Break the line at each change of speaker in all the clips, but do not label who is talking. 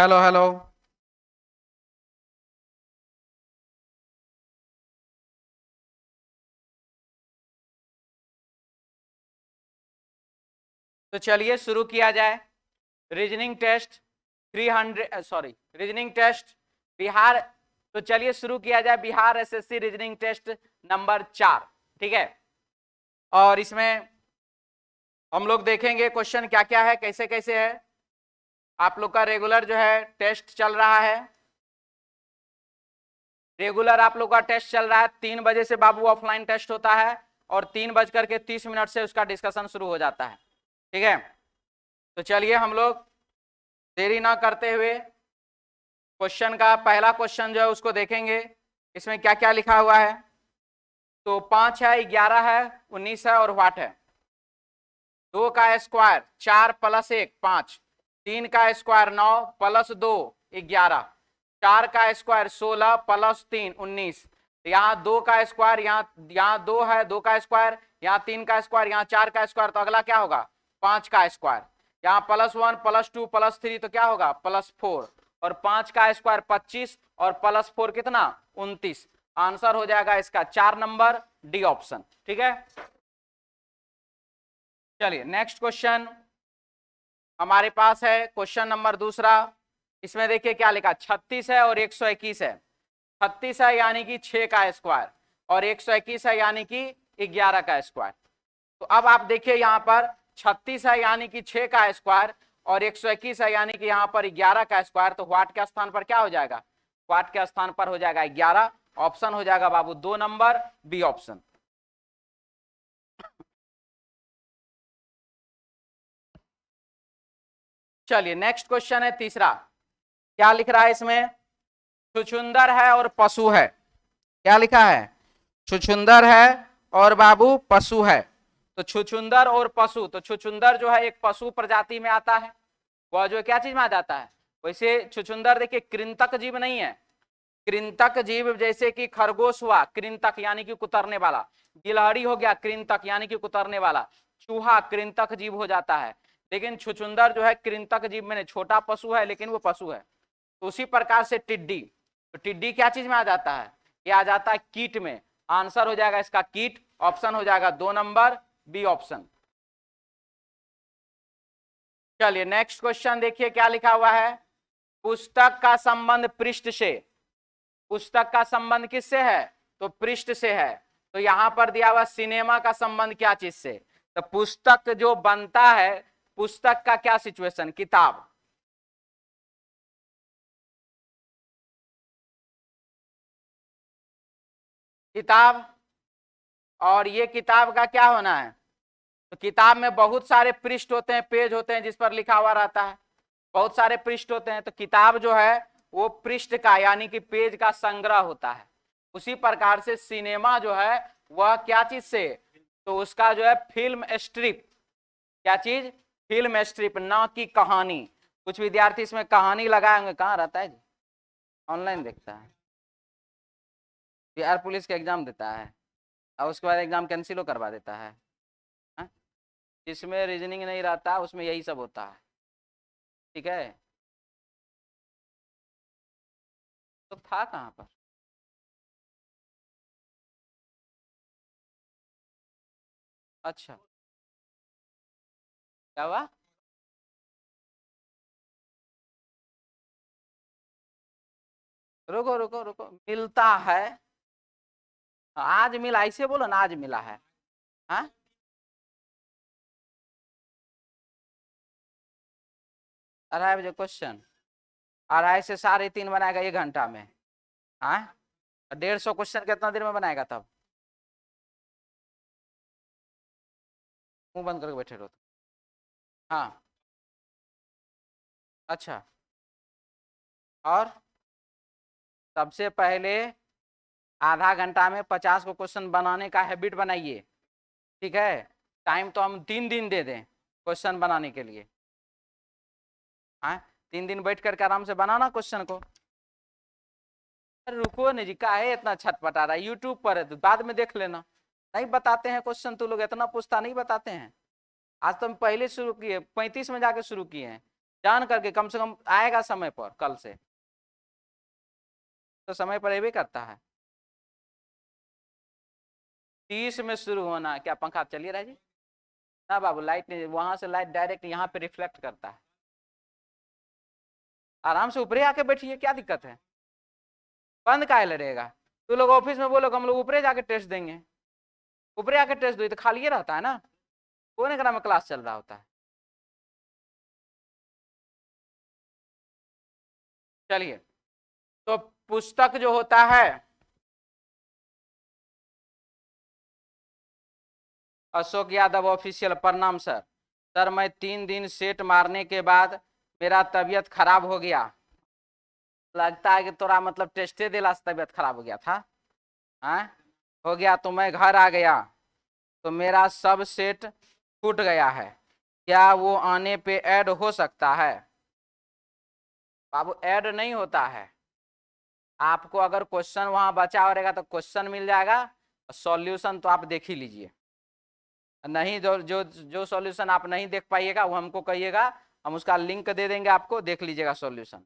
Hello hello. तो चलिए शुरू किया जाए। Reasoning test 300 sorry reasoning test Bihar. तो चलिए शुरू किया जाए Bihar SSC reasoning test number 4। ठीक है, और इसमें हम लोग देखेंगे क्वेश्चन क्या क्या है, कैसे कैसे है। आप लोग का रेगुलर जो है टेस्ट चल रहा है। रेगुलर आप लोग का टेस्ट चल रहा है। 3 बजे से बाबू ऑफलाइन टेस्ट होता है और 3:30 से उसका डिस्कशन शुरू हो जाता है। ठीक है, तो चलिए हम लोग देरी ना करते हुए क्वेश्चन का पहला क्वेश्चन जो है उसको देखेंगे। इसमें क्या क्या लिखा हुआ है। तो 5 है, 11 है, 19 है और व्हाट है। 2 का स्क्वायर 4 + 1 5, 3 का स्क्वायर 9 + 2 11, 4 का स्क्वायर 16 + 3 19। यहाँ 2 का स्क्वायर, यहाँ 2 है, 2 का स्क्वायर, यहाँ 3 का स्क्वायर, यहाँ 4 का स्क्वायर, तो अगला क्या होगा 5 का स्क्वायर। यहाँ +1 +2 +3 तो क्या होगा +4, और 5 का स्क्वायर 25 और +4 कितना 29। आंसर हो जाएगा इसका 4 नंबर, डी ऑप्शन। ठीक है, चलिए नेक्स्ट क्वेश्चन हमारे पास है क्वेश्चन नंबर दूसरा। इसमें देखिए क्या लिखा, 36 है और 121 है। 36 है यानी कि 6 का स्क्वायर, और 121 है यानी कि 11 का स्क्वायर। तो अब आप देखिए यहाँ पर 36 है यानी कि 6 का स्क्वायर, और 121 है यानी कि यहाँ पर 11 का स्क्वायर। तो व्हाट के स्थान पर क्या हो जाएगा, व्हाट के स्थान पर हो जाएगा 11। ऑप्शन हो जाएगा बाबू 2 नंबर, बी ऑप्शन। चलिए नेक्स्ट क्वेश्चन है तीसरा। क्या लिख रहा है इसमें, छुछुंदर है और पशु है। क्या लिखा है, छुछुंदर है और बाबू पशु है। तो छुछुंदर और पशु, तो छुछुंदर जो है एक पशु प्रजाति में आता है, वह जो क्या चीज में आ जाता है। वैसे छुछुंदर देखिए कृंतक जीव नहीं है। कृंतक जीव जैसे कि खरगोश हुआ कृंतक यानी कि कुतरने वाला, गिलहरी हो गया कृंतक यानी कि कुतरने वाला, चूहा कृंतक जीव हो जाता है। लेकिन छुछुंदर जो है कृंतक जीव में छोटा पशु है लेकिन वो पशु है। तो उसी प्रकार से टिड्डी, तो टिड्डी क्या चीज में आ जाता है, ये आ जाता है कीट में। आंसर हो जाएगा इसका कीट। ऑप्शन हो जाएगा 2 नंबर, बी ऑप्शन। चलिए नेक्स्ट क्वेश्चन देखिए क्या लिखा हुआ है। पुस्तक का संबंध पृष्ठ से, पुस्तक का संबंध किससे है, तो पृष्ठ से है। तो यहां पर दिया हुआ सिनेमा का संबंध क्या चीज से, तो पुस्तक जो बनता है, पुस्तक का क्या सिचुएशन, किताब। किताब, और ये किताब का क्या होना है, तो किताब में बहुत सारे पृष्ठ होते हैं, पेज होते हैं जिस पर लिखा हुआ रहता है, बहुत सारे पृष्ठ होते हैं। तो किताब जो है वो पृष्ठ का यानी कि पेज का संग्रह होता है। उसी प्रकार से सिनेमा जो है वह क्या चीज से, तो उसका जो है फिल्म स्ट्रिप, क्या चीज, फिल्म स्ट्रिप, ना कि कहानी। कुछ विद्यार्थी इसमें कहानी लगाए होंगे, कहाँ रहता है जी, ऑनलाइन देखता है, बिहार पुलिस का एग्जाम देता है और उसके बाद एग्जाम कैंसिल करवा देता है। हाँ? जिसमें रीजनिंग नहीं रहता उसमें यही सब होता है। ठीक है, तो था कहाँ पर, अच्छा क्या हुआ, रुको रुको रुको, मिलता है, आज मिला, ऐसे बोलो ना आज मिला है। हाँ, अढ़ाई बजे क्वेश्चन, 2:30 से 3:30 बनाएगा 1 घंटा में। हाँ, 150 क्वेश्चन कितना देर में बनाएगा तब, मुंह बंद करके बैठे रहो तो। हाँ, अच्छा, और सबसे पहले आधा घंटा में 50 को क्वेश्चन बनाने का हैबिट बनाइए। ठीक है, टाइम तो हम 3 दिन दे दें क्वेश्चन बनाने के लिए। हाँ, 3 दिन बैठ करके आराम से बनाना क्वेश्चन को। अरे रुको नहीं जी, का है इतना छटपटा रहा है, यूट्यूब पर है तो बाद में देख लेना। नहीं बताते हैं क्वेश्चन, तो लोग इतना पूछता नहीं बताते हैं। आज तो हम पहले शुरू किए, 35 में जाके शुरू किए हैं। जान करके कम से कम आएगा समय पर, कल से तो समय पर ये भी करता है। 30 में शुरू होना, क्या पंखा चलिए रहा जी ना बाबू, लाइट नहीं, वहां से लाइट डायरेक्ट यहाँ पे रिफ्लेक्ट करता है। आराम से ऊपरे आके बैठिए, क्या दिक्कत है, बंद काहे लड़ेगा। तू लोग ऑफिस में बोलो हम लोग ऊपरे जाके टेस्ट देंगे, ऊपरे आके टेस्ट दो, तो खाली रहता है ना, कोने ग्राम में क्लास चल रहा होता है। चलिए, तो पुस्तक जो होता है, अशोक यादव ऑफिशियल, प्रणाम सर। सर मैं 3 दिन सेट मारने के बाद मेरा तबीयत खराब हो गया, लगता है कि तोरा मतलब टेस्टे दिला से तबीयत खराब हो गया था, हाँ हो गया, तो मैं घर आ गया तो मेरा सब सेट छूट गया है, क्या वो आने पे ऐड हो सकता है। बाबू ऐड नहीं होता है, आपको अगर क्वेश्चन वहां बचा रहेगा तो क्वेश्चन मिल जाएगा, सॉल्यूशन तो आप देख ही लीजिए, नहीं जो जो जो सॉल्यूशन आप नहीं देख पाइएगा वो हमको कहिएगा, हम उसका लिंक दे देंगे आपको, देख लीजिएगा सॉल्यूशन,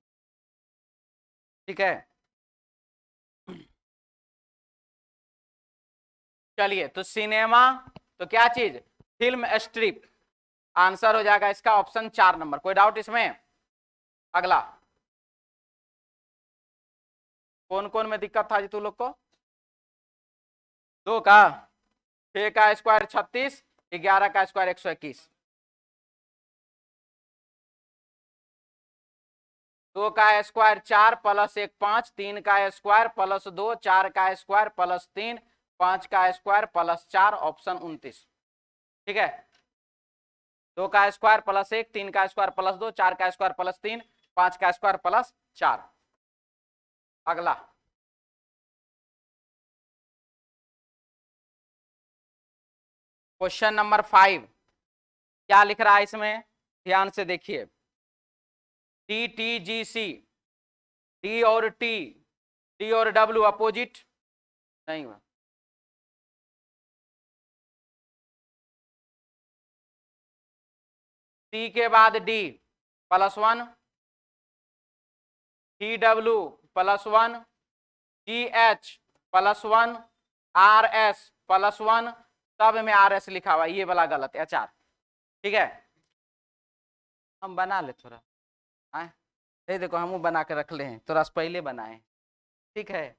ठीक है। चलिए, तो सिनेमा तो क्या चीज, फिल्म स्ट्रिप, आंसर हो जाएगा इसका ऑप्शन 4 नंबर, कोई डाउट इसमें। अगला, कौन कौन में दिक्कत था जी तू लोग को, 2 का, 6 का स्क्वायर 36, 11 का स्क्वायर 121, 2 का स्क्वायर 4 प्लस 1 5, 3 का स्क्वायर प्लस 2, 4 का स्क्वायर प्लस 3, 5 का स्क्वायर प्लस 4, ऑप्शन 29, ठीक है। 2 का स्क्वायर प्लस 1, 3 का स्क्वायर प्लस 2, 4 का स्क्वायर प्लस 3, 5 का स्क्वायर प्लस 4। अगला, क्वेश्चन नंबर 5, क्या लिख रहा है इसमें, ध्यान से देखिए, टी टी जी सी, डी और टी, डी और डब्ल्यू अपोजिट नहीं हुआ, टी के बाद डी +1, टी डब्ल्यू +1, जी एच +1, आर एस +1, सब में आर एस लिखा हुआ, ये वाला गलत है, HR, ठीक है। हम बना ले थोड़ा, आए ये देखो हम बना के रख ले हैं, थोड़ा पहले बनाए, ठीक है।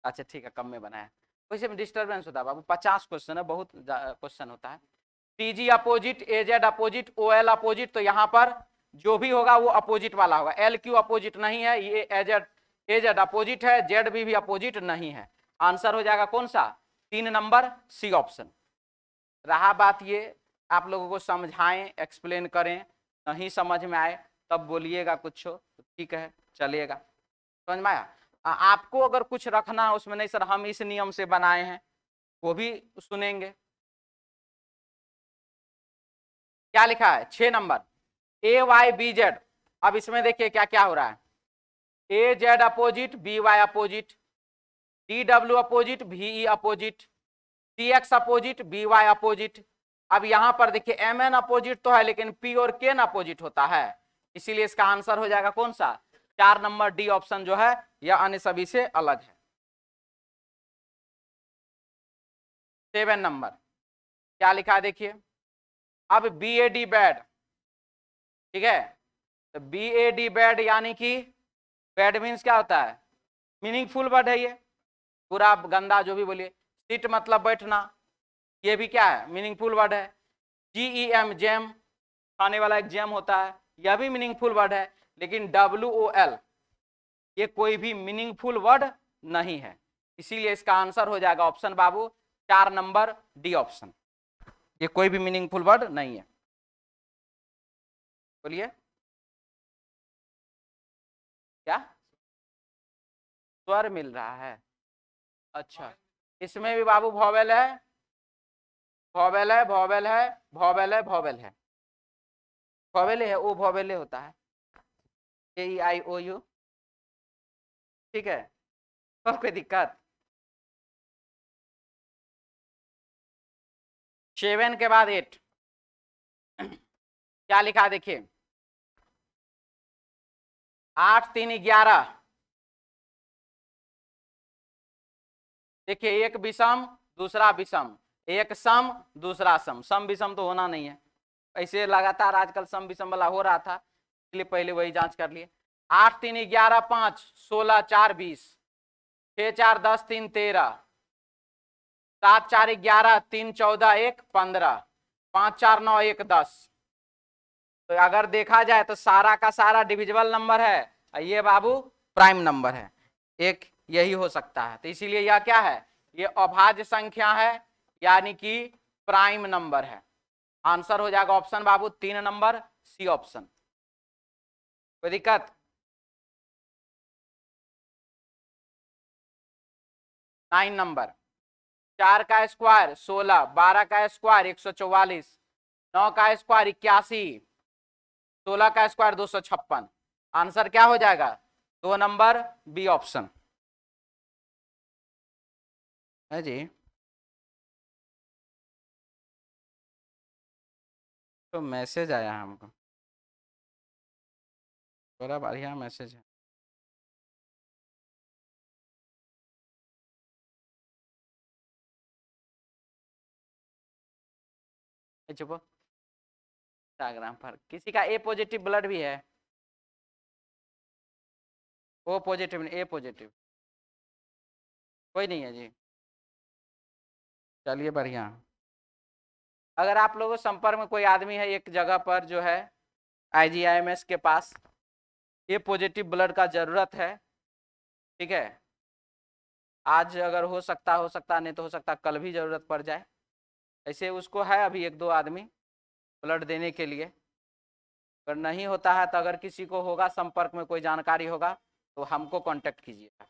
अच्छा ठीक है, कम में बनाया, वैसे में डिस्टर्बेंस होता है बाबू, 50 क्वेश्चन है, बहुत क्वेश्चन होता है। TG opposite, AZ opposite, OL opposite, तो यहाँ पर जो भी होगा वो अपोजिट वाला होगा, एल क्यू अपोजिट नहीं है, ये एजेड, एजेड अपोजिट है, जेड भी अपोजिट नहीं है, आंसर हो जाएगा कौन सा, 3 नंबर सी ऑप्शन। रहा बात ये, आप लोगों को समझाएं, एक्सप्लेन करें, नहीं समझ में आए तब बोलिएगा कुछ, तो ठीक है चलिएगा, समझ में आया। आपको अगर कुछ रखना उसमें, नहीं सर हम इस नियम से बनाए हैं, वो भी सुनेंगे। क्या लिखा है 6 नंबर, AYBZ, अब इसमें देखिए क्या क्या हो रहा है, AZ opposite, BY opposite, DW opposite, VE opposite, CX opposite, BY opposite. अब यहां पर देखिए MN अपोजिट तो है, लेकिन P और KN अपोजिट होता है, इसीलिए इसका आंसर हो जाएगा कौन सा, 4 नंबर डी ऑप्शन जो है यह अन्य सभी से अलग है। 7 नंबर, क्या लिखा है देखिए, अब BAD बैड, ठीक है, तो BAD बैड यानी कि बैड मीन्स क्या होता है, मीनिंगफुल वर्ड है ये, पूरा गंदा जो भी बोलिए, सिट मतलब बैठना, ये भी क्या है मीनिंगफुल वर्ड है, GEM जेम, खाने वाला एक जेम होता है, यह भी मीनिंगफुल वर्ड है, लेकिन WOL ये कोई भी मीनिंगफुल वर्ड नहीं है, इसीलिए इसका आंसर हो जाएगा ऑप्शन बाबू 4 नंबर डी ऑप्शन, ये कोई भी मीनिंगफुल वर्ड नहीं है। बोलिए क्या, स्वर मिल रहा है, अच्छा, इसमें भी बाबू वॉवेल है, वॉवेल है, वॉवेल है, वॉवेल है, वॉवेल है, वॉवेल है, वो वॉवेल होता है, AEIOU, ठीक है, तो कोई दिक्कत। 7 के बाद 8, क्या लिखा देखिए, 8 3 11। देखिए एक विषम दूसरा विषम, एक सम दूसरा सम विषम तो होना नहीं है, ऐसे लगातार आजकल सम विषम वाला हो रहा था, इसलिए पहले वही जांच कर लिए। 8 3 11 5 16 4 20, 6 4 10 3 13, 7 4 11 3 14 1 15, 5 4 9 1 10। तो अगर देखा जाए तो सारा का सारा डिविजिबल नंबर है, ये बाबू प्राइम नंबर है, एक यही हो सकता है। तो इसीलिए यह क्या है, ये अभाज्य संख्या है, यानी कि प्राइम नंबर है। आंसर हो जाएगा ऑप्शन बाबू 3 नंबर सी ऑप्शन। कोई दिक्कत? 9 नंबर, 4 का स्क्वायर 16, 12 का स्क्वायर 144, 9 का स्क्वायर 81, 16 का स्क्वायर 256। आंसर क्या हो जाएगा? 2 नंबर बी ऑप्शन है जी। तो मैसेज आया हमको, बड़ा बढ़िया मैसेज है। चुप, इंस्टाग्राम पर किसी का ए पॉजिटिव ब्लड भी है? ओ पॉजिटिव नहीं, ए पॉजिटिव कोई नहीं है जी। चलिए बढ़िया। अगर आप लोगों के संपर्क में कोई आदमी है एक जगह पर जो है IGIMS के पास, ए पॉजिटिव ब्लड का जरूरत है, ठीक है, आज अगर हो सकता नहीं तो हो सकता कल भी जरूरत पड़ जाए, ऐसे उसको है अभी 1 2 आदमी ब्लड देने के लिए। अगर नहीं होता है तो अगर किसी को होगा संपर्क में कोई जानकारी होगा तो हमको कांटेक्ट कीजिएगा,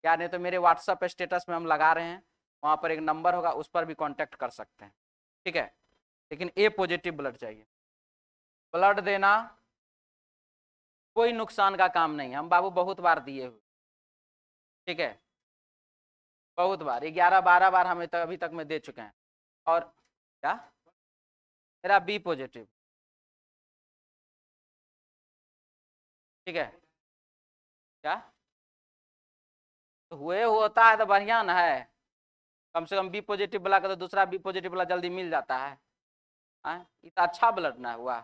या नहीं तो मेरे व्हाट्सएप स्टेटस में हम लगा रहे हैं, वहाँ पर एक नंबर होगा उस पर भी कांटेक्ट कर सकते हैं, ठीक है। लेकिन ए पॉजिटिव ब्लड चाहिए। ब्लड देना कोई नुकसान का काम नहीं, हम बाबू बहुत बार दिए हुए, ठीक है, बहुत बार 11 12 बार हमें तो अभी तक में दे चुके हैं। और क्या मेरा बी पॉजिटिव, ठीक है, क्या तो हुए होता है तो बढ़िया ना है, कम से कम बी पॉजिटिव वाला का तो दूसरा बी पॉजिटिव वाला जल्दी मिल जाता है। ये तो अच्छा ब्लड ना हुआ,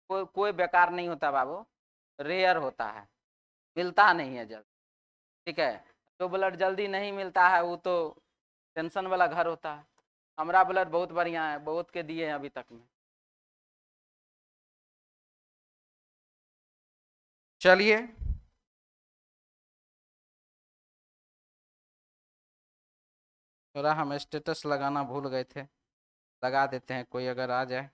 कोई बेकार नहीं होता बाबू, रेयर होता है, मिलता नहीं है जल्दी, ठीक है। तो ब्लड जल्दी नहीं मिलता है वो तो टेंशन वाला घर होता है। हमारा ब्लड बहुत बढ़िया है, बहुत के दिए हैं अभी तक में। चलिए थोड़ा हम स्टेटस लगाना भूल गए थे, लगा देते हैं, कोई अगर आ जाए।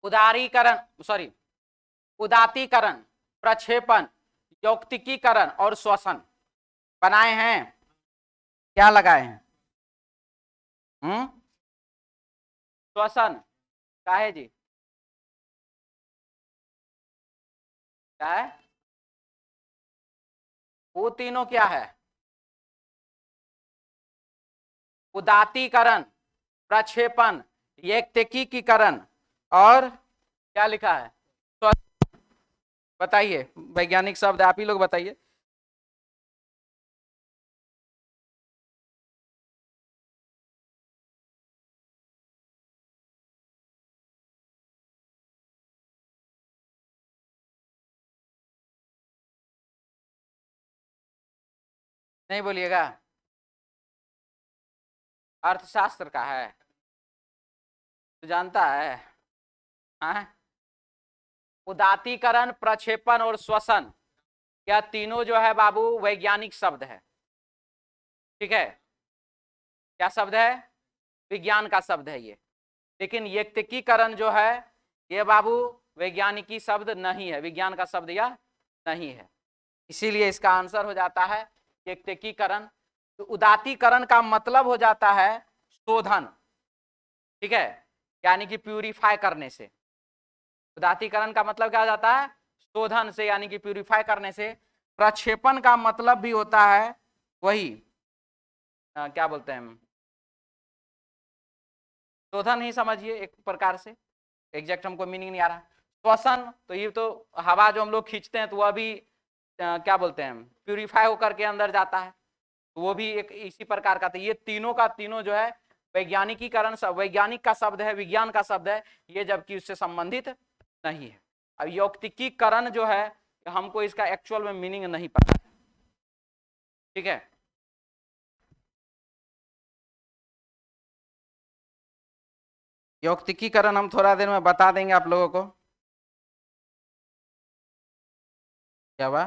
उदारीकरण, सॉरी, उदातीकरण, प्रक्षेपण, यौक्तिकीकरण और श्वसन बनाए हैं, क्या लगाए हैं? श्वसन क्या है जी? क्या है? वो तीनों क्या है? उदातीकरण, प्रक्षेपण, यौक्तिकीकरण और क्या लिखा है? बताइए, वैज्ञानिक शब्द आप ही लोग बताइए। नहीं बोलिएगा, अर्थशास्त्र का है तो जानता है। हाँ, उदातीकरण, प्रक्षेपण और श्वसन, यह तीनों जो है बाबू वैज्ञानिक शब्द है। ठीक है, क्या शब्द है? विज्ञान का शब्द है ये। लेकिन यक्तिकीकरण जो है ये बाबू वैज्ञानिकी शब्द नहीं है, विज्ञान का शब्द यह नहीं है। इसीलिए इसका आंसर हो जाता है यक्तिकीकरण। तो उदातीकरण का मतलब हो जाता है शोधन। ठीक है, यानी कि प्यूरिफाई करने से। उदातीकरण का मतलब क्या हो जाता है? शोधन से, यानी कि प्यूरिफाई करने से। प्रक्षेपण का मतलब भी होता है वही क्या बोलते हैं, शोधन ही समझिए एक प्रकार से, एग्जैक्ट हमको मीनिंग नहीं आ रहा। श्वसन तो ये तो हवा जो हम लोग खींचते हैं तो वह भी क्या बोलते हैं, प्यूरिफाई होकर के अंदर जाता है, तो वो भी एक इसी प्रकार का। तो ये तीनों का तीनों जो है वैज्ञानिकीकरण, वैज्ञानिक का शब्द है, विज्ञान का शब्द है ये, जबकि उससे संबंधित नहीं है। अब यौक्तिकीकरण जो है हमको इसका एक्चुअल में मीनिंग नहीं पता। ठीक है, यौक्तिकीकरण हम थोड़ा देर में बता देंगे आप लोगों को क्या हुआ।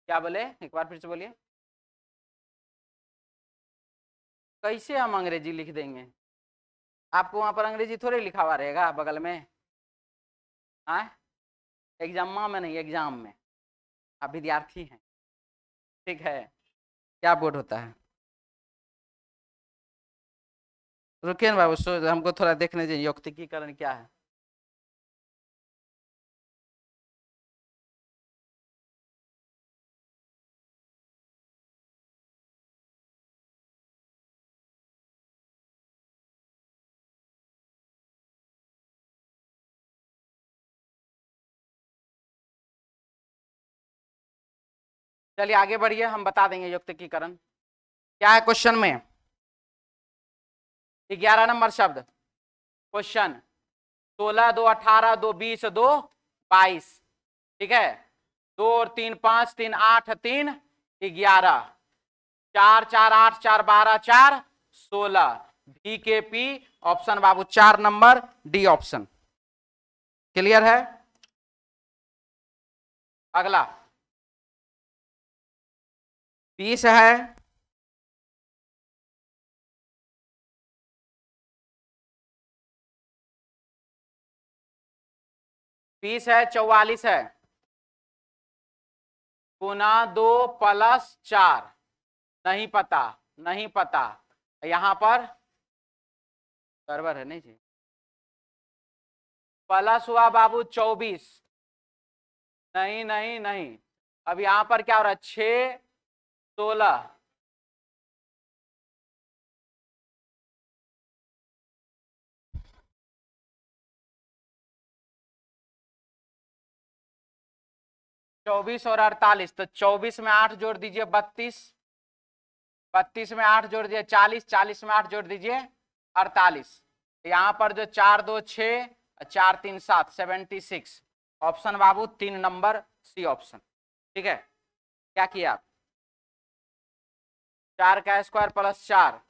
क्या बोले, एक बार फिर से बोलिए। कैसे हम अंग्रेजी लिख देंगे? आपको वहां पर अंग्रेजी थोड़े लिखा हुआ रहेगा बगल में? हाँ, एग्जाम में नहीं, एग्जाम में। आप विद्यार्थी हैं। ठीक है, क्या बोर्ड होता है? रुकिए ना बाबू, हमको थोड़ा देखने दीजिए यौक्तिकीकरण क्या है। चलिए आगे बढ़िए, हम बता देंगे यौक्तिकीकरण क्या है। क्वेश्चन में 11 नंबर शब्द, क्वेश्चन 16 2 18 2 20 2 22। ठीक है, 2 और 3 5 3 8 3 11 4 4 8 4 12 4 16। भी के पी ऑप्शन बाबू 4 नंबर डी ऑप्शन। क्लियर है? अगला 20 है, बीस है, 44 है, गुना 2 प्लस 4, नहीं पता, नहीं पता। यहां पर सर्वर है नहीं जी, प्लस हुआ बाबू 24, नहीं नहीं नहीं। अब यहां पर क्या हो रहा है, 6 16, चौबीस और 48, तो 24 में 8 जोड़ दीजिए 32, 32 में 8 जोड़ दीजिए 40, 40 में 8 जोड़ दीजिए 48। यहाँ पर जो 4 2 6 4 3 7 76, ऑप्शन बाबू 3 नंबर सी ऑप्शन। ठीक है, क्या किया आप? 4 का स्क्वायर प्लस 4,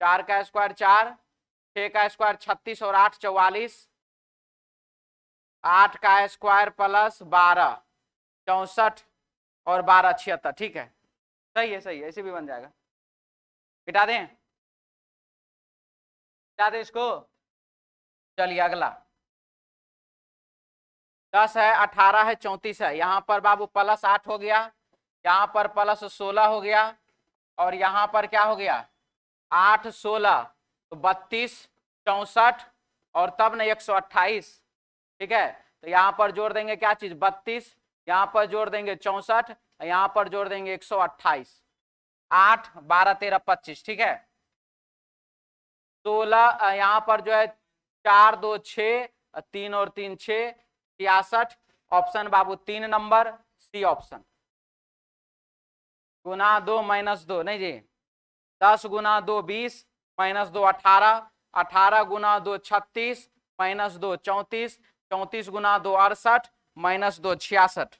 4 का स्क्वायर 4, 6 का स्क्वायर 36 और 8 44, 8 का स्क्वायर प्लस 12 64 और 12 76। ठीक है, सही है, सही है, ऐसे भी बन जाएगा। मिटा दें, मिटा दें इसको। चलिए अगला 10 है, 18 है, 34 है। यहाँ पर बाबू प्लस 8 हो गया, यहाँ पर प्लस 16 हो गया, और यहाँ पर क्या हो गया 8 16, तो 32 64 और तब ना 128। ठीक है, तो यहाँ पर जोड़ देंगे क्या चीज 32, यहाँ पर जोड़ देंगे 64, यहाँ पर जोड़ देंगे 128। 8 12 13 25। ठीक है, 16 यहाँ पर जो है 4 2 6 3 और 3 6 66, ऑप्शन बाबू 3 नंबर सी ऑप्शन। गुना 2 माइनस 2 नहीं जी, 10 गुना 2 20 माइनस 2 18, 18 गुना 2 36 माइनस 2 34, 34 गुना 2 68 माइनस 2 66।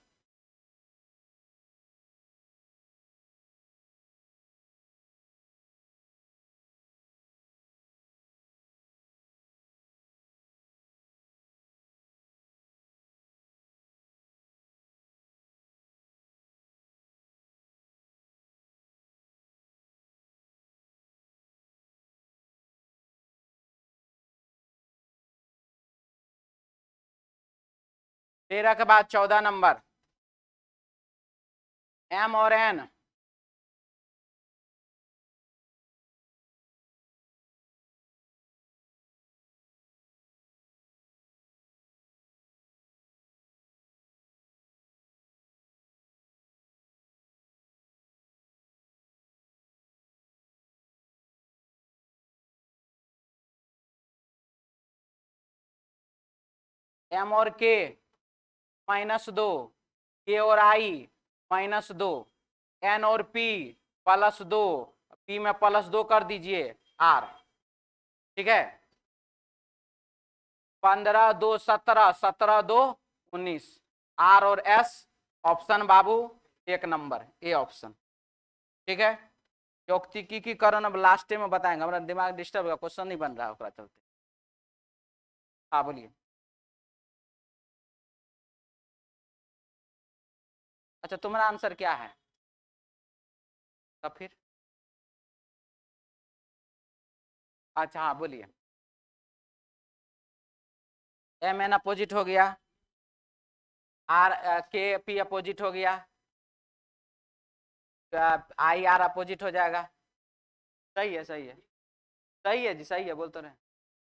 तेरह के बाद 14 नंबर एम और एन। एम और के -2, के और आई -2, एन और पी +2, पी में +2 कर दीजिए आर। ठीक है, 15 2 17, 17 2 19, आर और एस ऑप्शन बाबू 1 नंबर ए ऑप्शन। ठीक है, यौक्तिकीकरण अब लास्ट में बताएंगे, हमारा दिमाग डिस्टर्ब होगा, क्वेश्चन नहीं बन रहा है चलते। हाँ बोलिए। अच्छा तुम्हारा आंसर क्या है तब फिर? अच्छा हाँ बोलिए। एम एन अपोजिट हो गया, आर के पी अपोजिट हो गया, आई आर अपोजिट हो जाएगा। सही है सही है सही है जी, सही है, बोल तो रहे,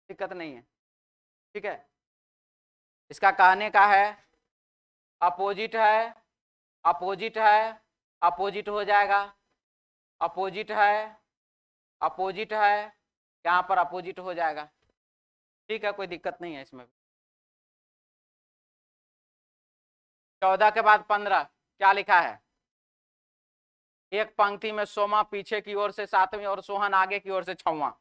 दिक्कत नहीं है। ठीक है, इसका कहने का है अपोजिट है, अपोजिट है, अपोजिट हो जाएगा, अपोजिट है, अपोजिट है, यहाँ पर अपोजिट हो जाएगा। ठीक है, कोई दिक्कत नहीं है इसमें। 14 के बाद 15 क्या लिखा है? एक पंक्ति में सोमा पीछे की ओर से 7वीं और सोहन आगे की ओर से 6वां।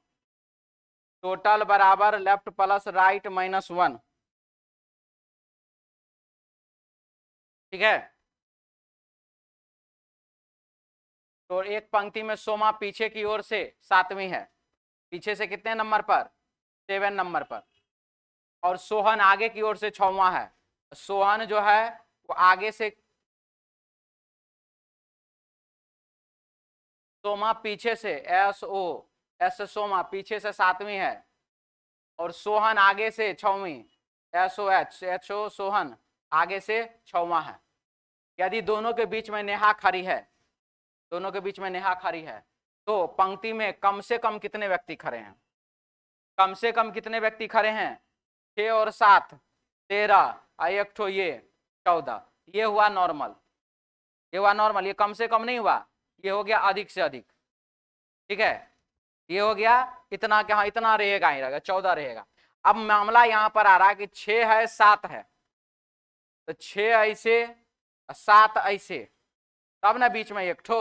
टोटल बराबर लेफ्ट प्लस राइट -1। ठीक है, तो एक पंक्ति में सोमा पीछे की ओर से 7वीं है, पीछे से कितने नंबर पर? 7 नंबर पर। और सोहन आगे की ओर से 6वां है, सोहन जो है वो आगे से, सोमा पीछे से एस सोमा पीछे से 7वीं है, और सोहन आगे से 6वीं, SOH सोहन आगे से 6वां है। यदि दोनों के बीच में नेहा खड़ी है, दोनों के बीच में नेहा खड़ी है, तो पंक्ति में कम से कम कितने व्यक्ति खड़े हैं? कम से कम कितने व्यक्ति खड़े हैं? 6 और 7 13, एक ठो ये 14। ये हुआ नॉर्मल, ये हुआ नॉर्मल, ये कम से कम नहीं हुआ, ये हो गया अधिक से अधिक। ठीक है, ये हो गया इतना, क्या इतना रहेगा ही रहेगा, 14 रहेगा। अब मामला यहां पर आ रहा है कि 6 है 7 है, तो 6 ऐसे 7 ऐसे, तब ना बीच में एक ठो,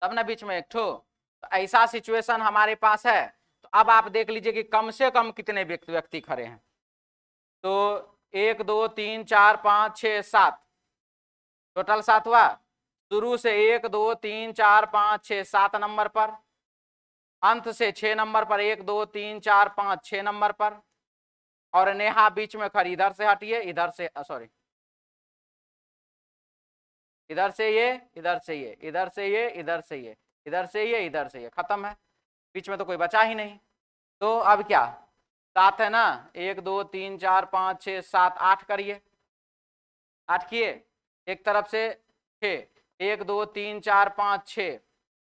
तब ना बीच में एक ठो। तो ऐसा सिचुएशन हमारे पास है। तो अब आप देख लीजिए कि कम से कम कितने व्यक्ति खड़े हैं। तो 1 2 3 4 5 6 7, टोटल 7 हुआ। शुरू से 1 2 3 4 5 6 7 नंबर पर, अंत से 6 नंबर पर 1 2 3 4 5 6 नंबर पर, और नेहा बीच में खड़ी, इधर से हटिए, इधर से सॉरी, इधर से ये, इधर से ये, इधर से ये, इधर से ये, इधर से ये, इधर से ये, खत्म है, बीच में तो कोई बचा ही नहीं। तो अब क्या 7 है ना, 1 2 3 4 5 6 7 8 करिए, 8 किए, एक तरफ से 6, 1 2 3 4 5 6,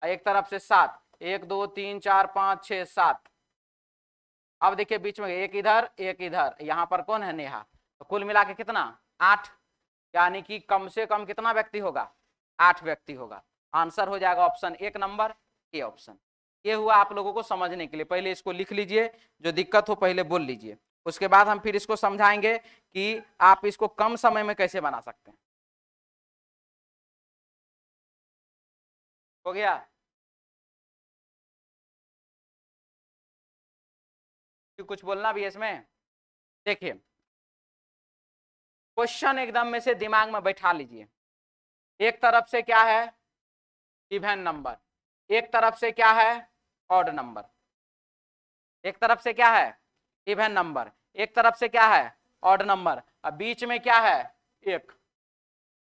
एक तरफ से 7, 1 2 3 4 5 6 7। अब देखिए बीच में एक इधर एक इधर, यहां पर कौन है? नेहा। तो कुल मिला के कितना? 8, यानी कि कम से कम कितना व्यक्ति होगा? 8 व्यक्ति होगा। आंसर हो जाएगा ऑप्शन 1 नंबर ए ऑप्शन। ये हुआ आप लोगों को समझने के लिए, पहले इसको लिख लीजिए, जो दिक्कत हो पहले बोल लीजिए, उसके बाद हम फिर इसको समझाएंगे कि आप इसको कम समय में कैसे बना सकते हैं। हो गया? कि कुछ बोलना भी है इसमें। देखिए क्वेश्चन एकदम में से दिमाग में बैठा लीजिए। एक तरफ से क्या है, इवन नंबर, एक तरफ से क्या है, ऑड नंबर। एक तरफ से क्या है, इवन नंबर, एक तरफ से क्या है, ऑड नंबर, अब बीच में क्या है, एक,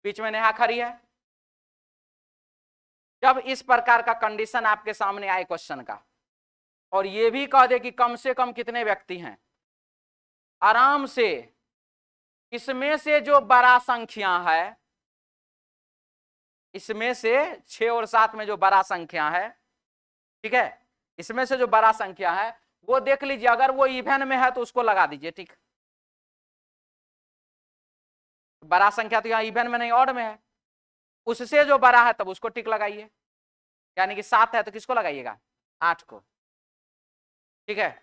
बीच में नेहा खड़ी है। जब इस प्रकार का कंडीशन आपके सामने आए क्वेश्चन का, और ये भी कह दे कि कम से कम कितने व्यक्ति हैं, आराम से इसमें से जो बड़ा संख्या है, इसमें से 6 और 7 में जो बड़ा संख्या है, ठीक है, इसमें से जो बड़ा संख्या है वो देख लीजिए, अगर वो इवन में है तो उसको लगा दीजिए। ठीक, बड़ा संख्या तो यहां इवन में नहीं ऑड में है, उससे जो बड़ा है तब उसको टिक लगाइए। यानी कि 7 है तो किसको लगाइएगा, 8 को। ठीक है,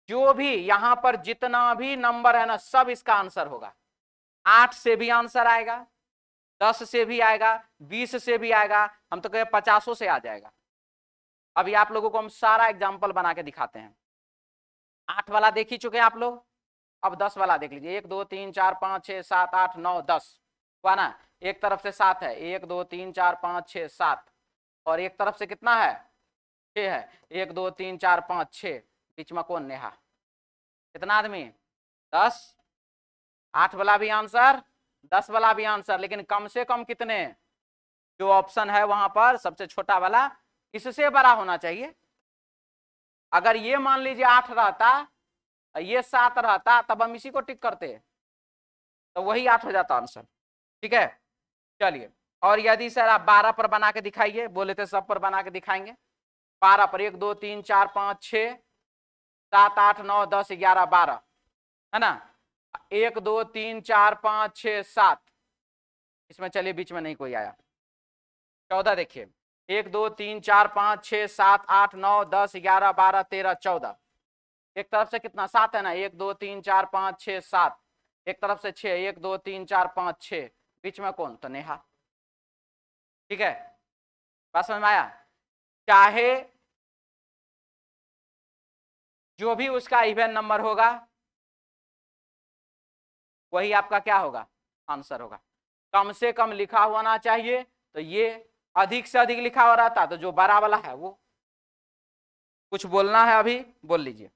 जो भी यहां पर जितना भी नंबर है ना, सब इसका आंसर होगा। 8 से भी आंसर आएगा, 10 से भी आएगा, 20 से भी आएगा, हम तो कहे 50 से आ जाएगा। अभी आप लोगों को हम सारा एग्जाम्पल बना के दिखाते हैं। 8 वाला देख ही चुके हैं आप लोग, अब 10 वाला देख लीजिए। 1 2 3 4 5 6 7 8 9 10 हुआ ना, एक तरफ से 7 है, 1 2 3 4 5 6 7, और एक तरफ से कितना है, 6 है, 1 2 3 4 5 6, बीच में कौन, नेहा। कितना आदमी, 10। 8 वाला भी आंसर, 10 वाला भी आंसर, लेकिन कम से कम कितने, जो ऑप्शन है वहां पर सबसे छोटा वाला इससे बड़ा होना चाहिए। अगर ये मान लीजिए 8 रहता, ये 7 रहता, तब हम इसी को टिक करते, तो वही 8 हो जाता आंसर। ठीक है, चलिए, और यदि सर आप 12 पर बना के दिखाइए, बोले थे सब पर बना के दिखाएंगे। 12 पर 1 2 3 4 5 6 7 8 9 10 11 12, है ना। 1 2 3 4 5 6 7, इसमें चलिए बीच में नहीं कोई आया। 14 देखिए, 1 2 3 4 5 6 7 8 9 10 11 12 13 14, एक तरफ से कितना, 7 है ना, 1 2 3 4 5 6 7, एक तरफ से 6, 1 2 3 4 5 6, बीच में कौन, तो नेहा। ठीक है, बात समझ में आया। चाहे जो भी उसका इवन नंबर होगा वही आपका क्या होगा, आंसर होगा। कम से कम लिखा होना चाहिए, तो ये अधिक से अधिक लिखा हुआ रहता तो जो बड़ा वाला है वो। कुछ बोलना है अभी, बोल लीजिए।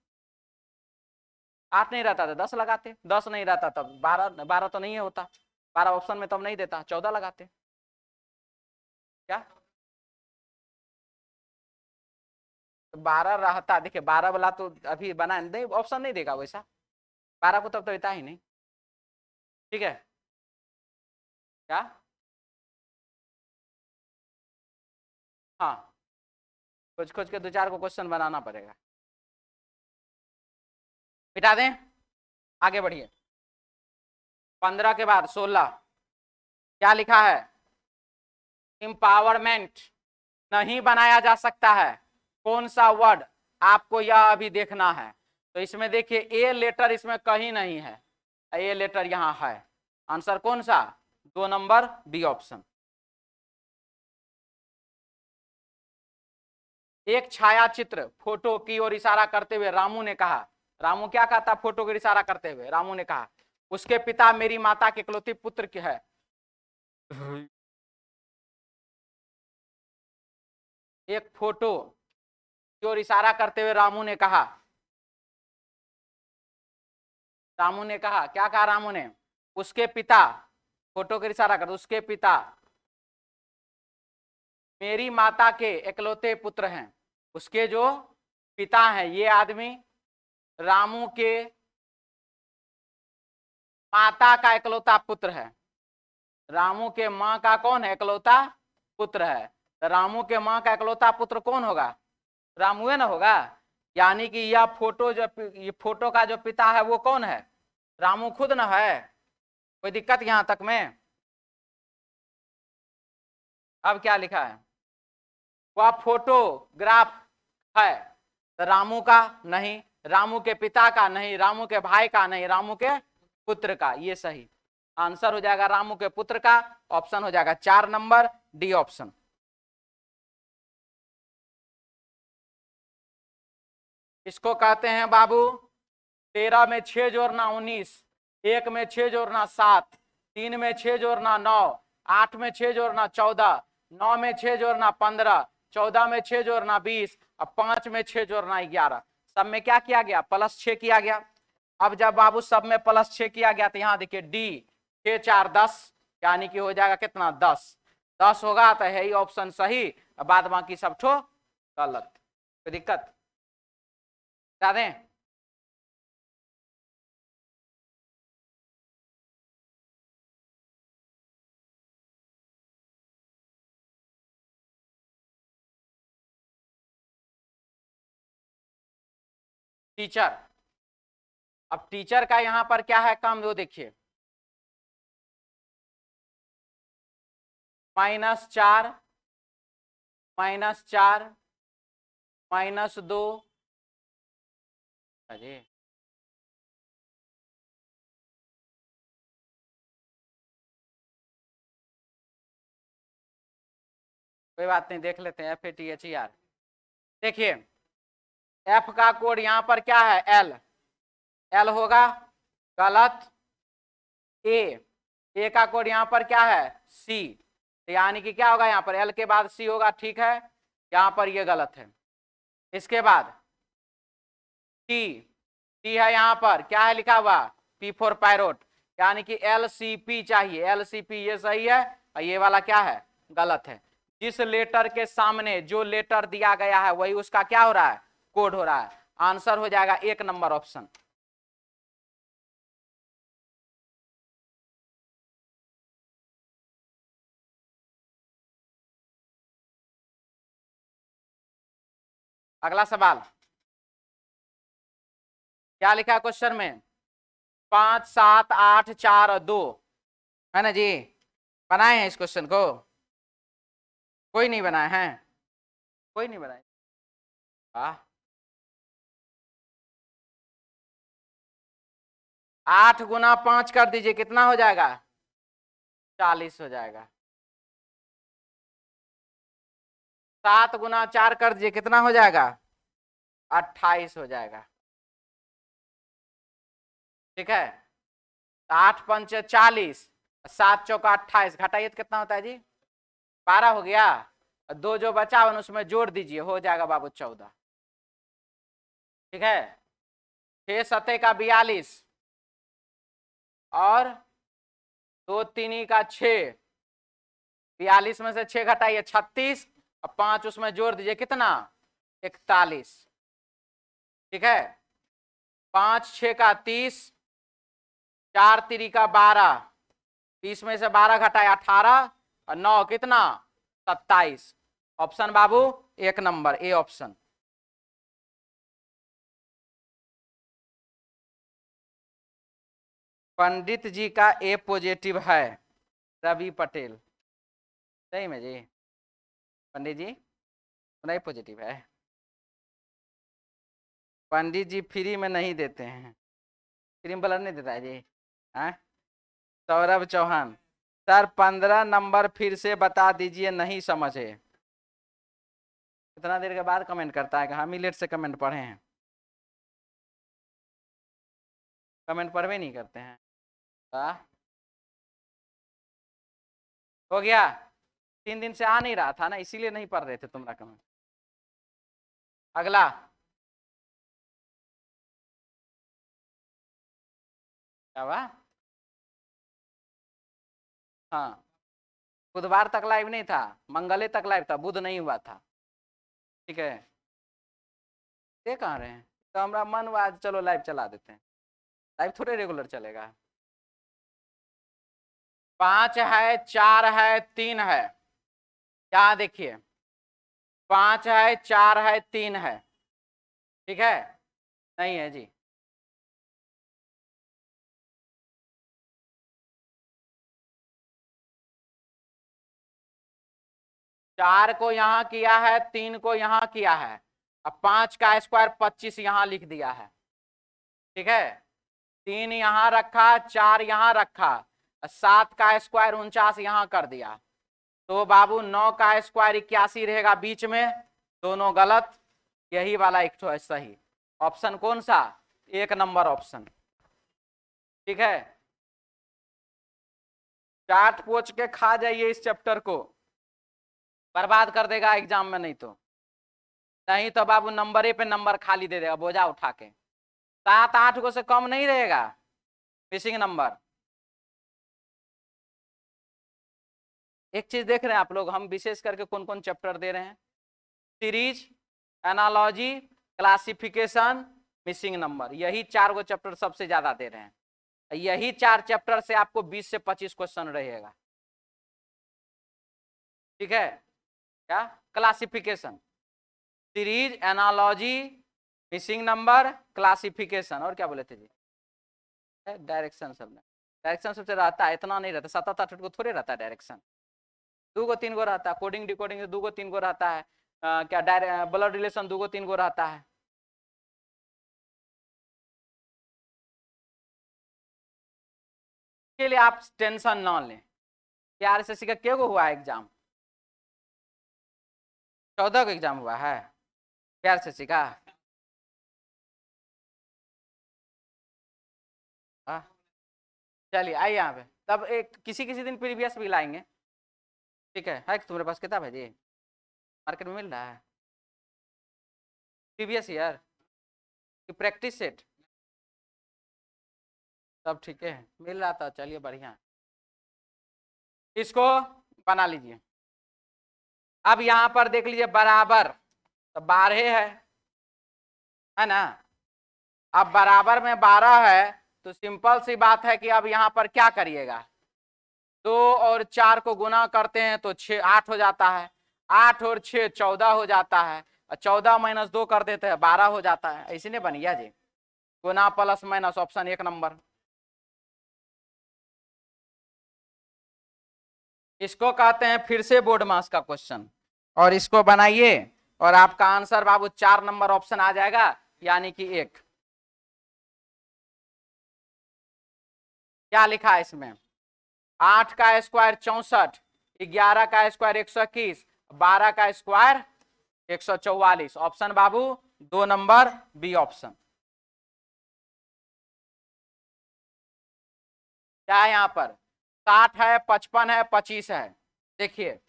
8 नहीं रहता तो 10 लगाते, 10 नहीं रहता तब 12, 12 तो नहीं होता, 12 ऑप्शन में तब नहीं देता, 14 लगाते। क्या 12 रहता, देखिए 12 वाला तो अभी बना नहीं, ऑप्शन नहीं देगा वैसा, 12 को तब तो देता ही नहीं। ठीक है, क्या, हाँ, खोज खोज के 2 4 को क्वेश्चन बनाना पड़ेगा। मिटा दें, आगे बढ़िए। 15 के बाद 16 क्या लिखा है, एम्पावरमेंट नहीं बनाया जा सकता है। कौन सा वर्ड, आपको यह अभी देखना है। तो इसमें देखिए ए लेटर इसमें कहीं नहीं है, ए लेटर यहां है। आंसर कौन सा, 2 नंबर बी ऑप्शन। एक छाया चित्र फोटो की ओर इशारा करते हुए रामू ने कहा, रामू क्या कहता, फोटो की ओर इशारा करते हुए रामू ने कहा, उसके पिता मेरी माता के इकलौते पुत्र के है। एक फोटो की ओर इशारा करते हुए रामू ने कहा, रामू ने कहा, क्या कहा रामू ने, उसके पिता, फोटो के इशारा कर, उसके पिता मेरी माता के इकलौते पुत्र हैं। उसके जो पिता हैं ये आदमी रामू के माता का इकलौता पुत्र है। रामू के माँ का कौन है, इकलौता पुत्र है। तो रामू के माँ का इकलौता पुत्र कौन होगा, रामू है ना होगा। यानी कि यह फोटो जो, ये फोटो का जो पिता है वो कौन है, रामू खुद ना है। कोई दिक्कत यहां तक में। अब क्या लिखा है, वह फोटोग्राफ है, तो रामू का नहीं, रामू के पिता का नहीं, रामू के भाई का नहीं, रामू के पुत्र का। ये सही आंसर हो जाएगा, रामू के पुत्र का। ऑप्शन हो जाएगा 4 नंबर डी ऑप्शन। इसको कहते हैं बाबू 13 में 6 जोड़ना 19, 1 में 6 जोड़ना 7, 3 में 6 जोड़ना 9, 8 में 6 जोड़ना 14, 9 में 6 जोड़ना 15, 14 में 6 जोड़ना 20 और 5 में 6 जोड़ना 11। सब में क्या किया गया? +6 किया गया। अब जब बाबू सब में +6 किया गया तो यहाँ देखिए डी 6 4 10, यानी कि हो जाएगा कितना? 10 होगा तो है ही ऑप्शन सही, बाद बाकी सब ठो गलत। कोई दिक्कत? बता दें? टीचर, अब टीचर का यहां पर क्या है काम? दो देखिए, -4 -4 -2। अरे कोई बात नहीं, देख लेते हैं। FATHER देखिए, एफ का कोड यहां पर क्या है? एल होगा, गलत। ए का कोड यहां पर क्या है? सी, यानी कि क्या होगा? यहां पर एल के बाद सी होगा, ठीक है। यहां पर ये गलत है। इसके बाद टी है, यहां पर क्या है लिखा हुआ? P फॉर पैरोट, यानी कि LCP चाहिए। LCP ये सही है और ये वाला क्या है? गलत है। जिस लेटर के सामने जो लेटर दिया गया है वही उसका क्या हो रहा है? कोड हो रहा है। आंसर हो जाएगा 1 नंबर ऑप्शन। अगला सवाल क्या लिखा है क्वेश्चन में? 5 7 8 4 और 2 है ना जी? बनाए हैं इस क्वेश्चन को? कोई नहीं बनाए हैं? कोई नहीं बनाए? वाह। 8 गुना 5 कर दीजिए, कितना हो जाएगा? 40 हो जाएगा। 7 गुना 4 कर दीजिए, कितना हो जाएगा? 28 हो जाएगा। ठीक है, 8 पंच 40, 7 चौका 28, घटाइए तो कितना होता है जी? 12 हो गया। दो जो बचा उसमें जोड़ दीजिए, हो जाएगा बाबू 14। ठीक है, 6 7 का 42 और 2 3 का 6, 42 में से 6 घटाइए 36 और 5 उसमें जोड़ दीजिए, कितना? 41। ठीक है, 5 6 का 30, 4 3 का 12, 30 में से 12 घटाए 18 और 9 कितना? 27। ऑप्शन बाबू 1 number, A option. Pandit ji का ए पॉजिटिव है, रवि पटेल। सही में जी? पंडित जी नहीं पॉजिटिव है? पंडित जी फ्री में नहीं देते हैं, फ्री में ब्लड नहीं देता है जी? हाँ, सौरभ चौहान सर 15 नंबर फिर से बता दीजिए, नहीं समझे। इतना देर के बाद कमेंट करता है कि हम ही लेट से कमेंट पढ़े हैं। कमेंट पढ़वे नहीं करते हैं। हो गया? 3 दिन से आ नहीं रहा था ना, इसीलिए नहीं पढ़ रहे थे तुम्हारा कमेंट। अगला क्या हुआ? हाँ, बुधवार तक लाइव नहीं था, मंगले तक लाइव था, बुध नहीं हुआ था। ठीक है, ये कहाँ रहे हैं? तो हमारा मन हुआ आज चलो लाइव चला देते हैं। लाइव थोड़े रेगुलर चलेगा। 5 है, 4 है, 3 है। क्या देखिए, 5 है, 4 है, 3 है। ठीक है, नहीं है जी। चार को यहाँ किया है, 3 को यहाँ किया है, अब 5 का स्क्वायर 25 यहाँ लिख दिया है। ठीक है, 3 यहाँ रखा, 4 यहाँ रखा, 7 का स्क्वायर 49 यहाँ कर दिया। तो बाबू 9 का स्क्वायर 81 रहेगा बीच में, दोनों गलत, यही वाला एक तो है सही। ऑप्शन कौन सा? 1 नंबर ऑप्शन। ठीक है, चाट पोच के खा जाइए इस चैप्टर को, बर्बाद कर देगा एग्जाम में, नहीं तो बाबू नंबर पे नंबर खाली दे देगा बोझा उठा के। 7-8 को से कम नहीं रहेगा मिसिंग नंबर। एक चीज देख रहे हैं आप लोग, हम विशेष करके कौन कौन चैप्टर दे रहे हैं? Series, analogy, classification, missing number, यही 4 गो चैप्टर सबसे ज्यादा दे रहे हैं। यही 4 चैप्टर से आपको 20 से 25 क्वेश्चन रहेगा। ठीक है, क्या? Classification, series, analogy, missing number, classification, और क्या बोले थे जी? डायरेक्शन। सब में डायरेक्शन सबसे रहता है, इतना नहीं रहता, 7-8 को थोड़े रहता है डायरेक्शन, 2 गो 3 गो रहता है। कोडिंग डिकोडिंग 2 गो 3 गो रहता है। क्या ब्लड रिलेशन 2 गो 3 गो रहता है। के लिए आप टेंशन ना लें। आरएसएससी का क्या गो हुआ है एग्जाम? 14 को एग्जाम हुआ है आरएसएससी का। चलिए आइए यहाँ पे, तब एक किसी किसी दिन प्रीवियस भी लाएंगे। ठीक है कि तुम्हारे पास किताब है जी? मार्केट में मिल रहा है प्रीवियस ईयर की प्रैक्टिस सेट? सब ठीक है, मिल रहा था, चलिए बढ़िया। इसको बना लीजिए। अब यहां पर देख लीजिए बराबर, तो 12 है ना। अब बराबर में 12 है, तो सिंपल सी बात है कि अब यहां पर क्या करिएगा, 2 और 4 को गुना करते हैं तो 8 हो जाता है, 8 और 6 14 हो जाता है, 14 माइनस 2 कर देते हैं 12 हो जाता है। ऐसे नहीं बन गया जी? गुना प्लस माइनस, ऑप्शन 1 नंबर। इसको कहते हैं फिर से बोर्ड मास का क्वेश्चन, और इसको बनाइए और आपका आंसर बाबू 4 नंबर ऑप्शन आ जाएगा, यानी कि 1। क्या लिखा है इसमें? 8 का स्क्वायर 64, 11 का स्क्वायर 121, 12 का स्क्वायर 144। ऑप्शन बाबू 2 नंबर बी ऑप्शन। क्या है यहाँ पर? 60 है, 55 है, 25 है। देखिए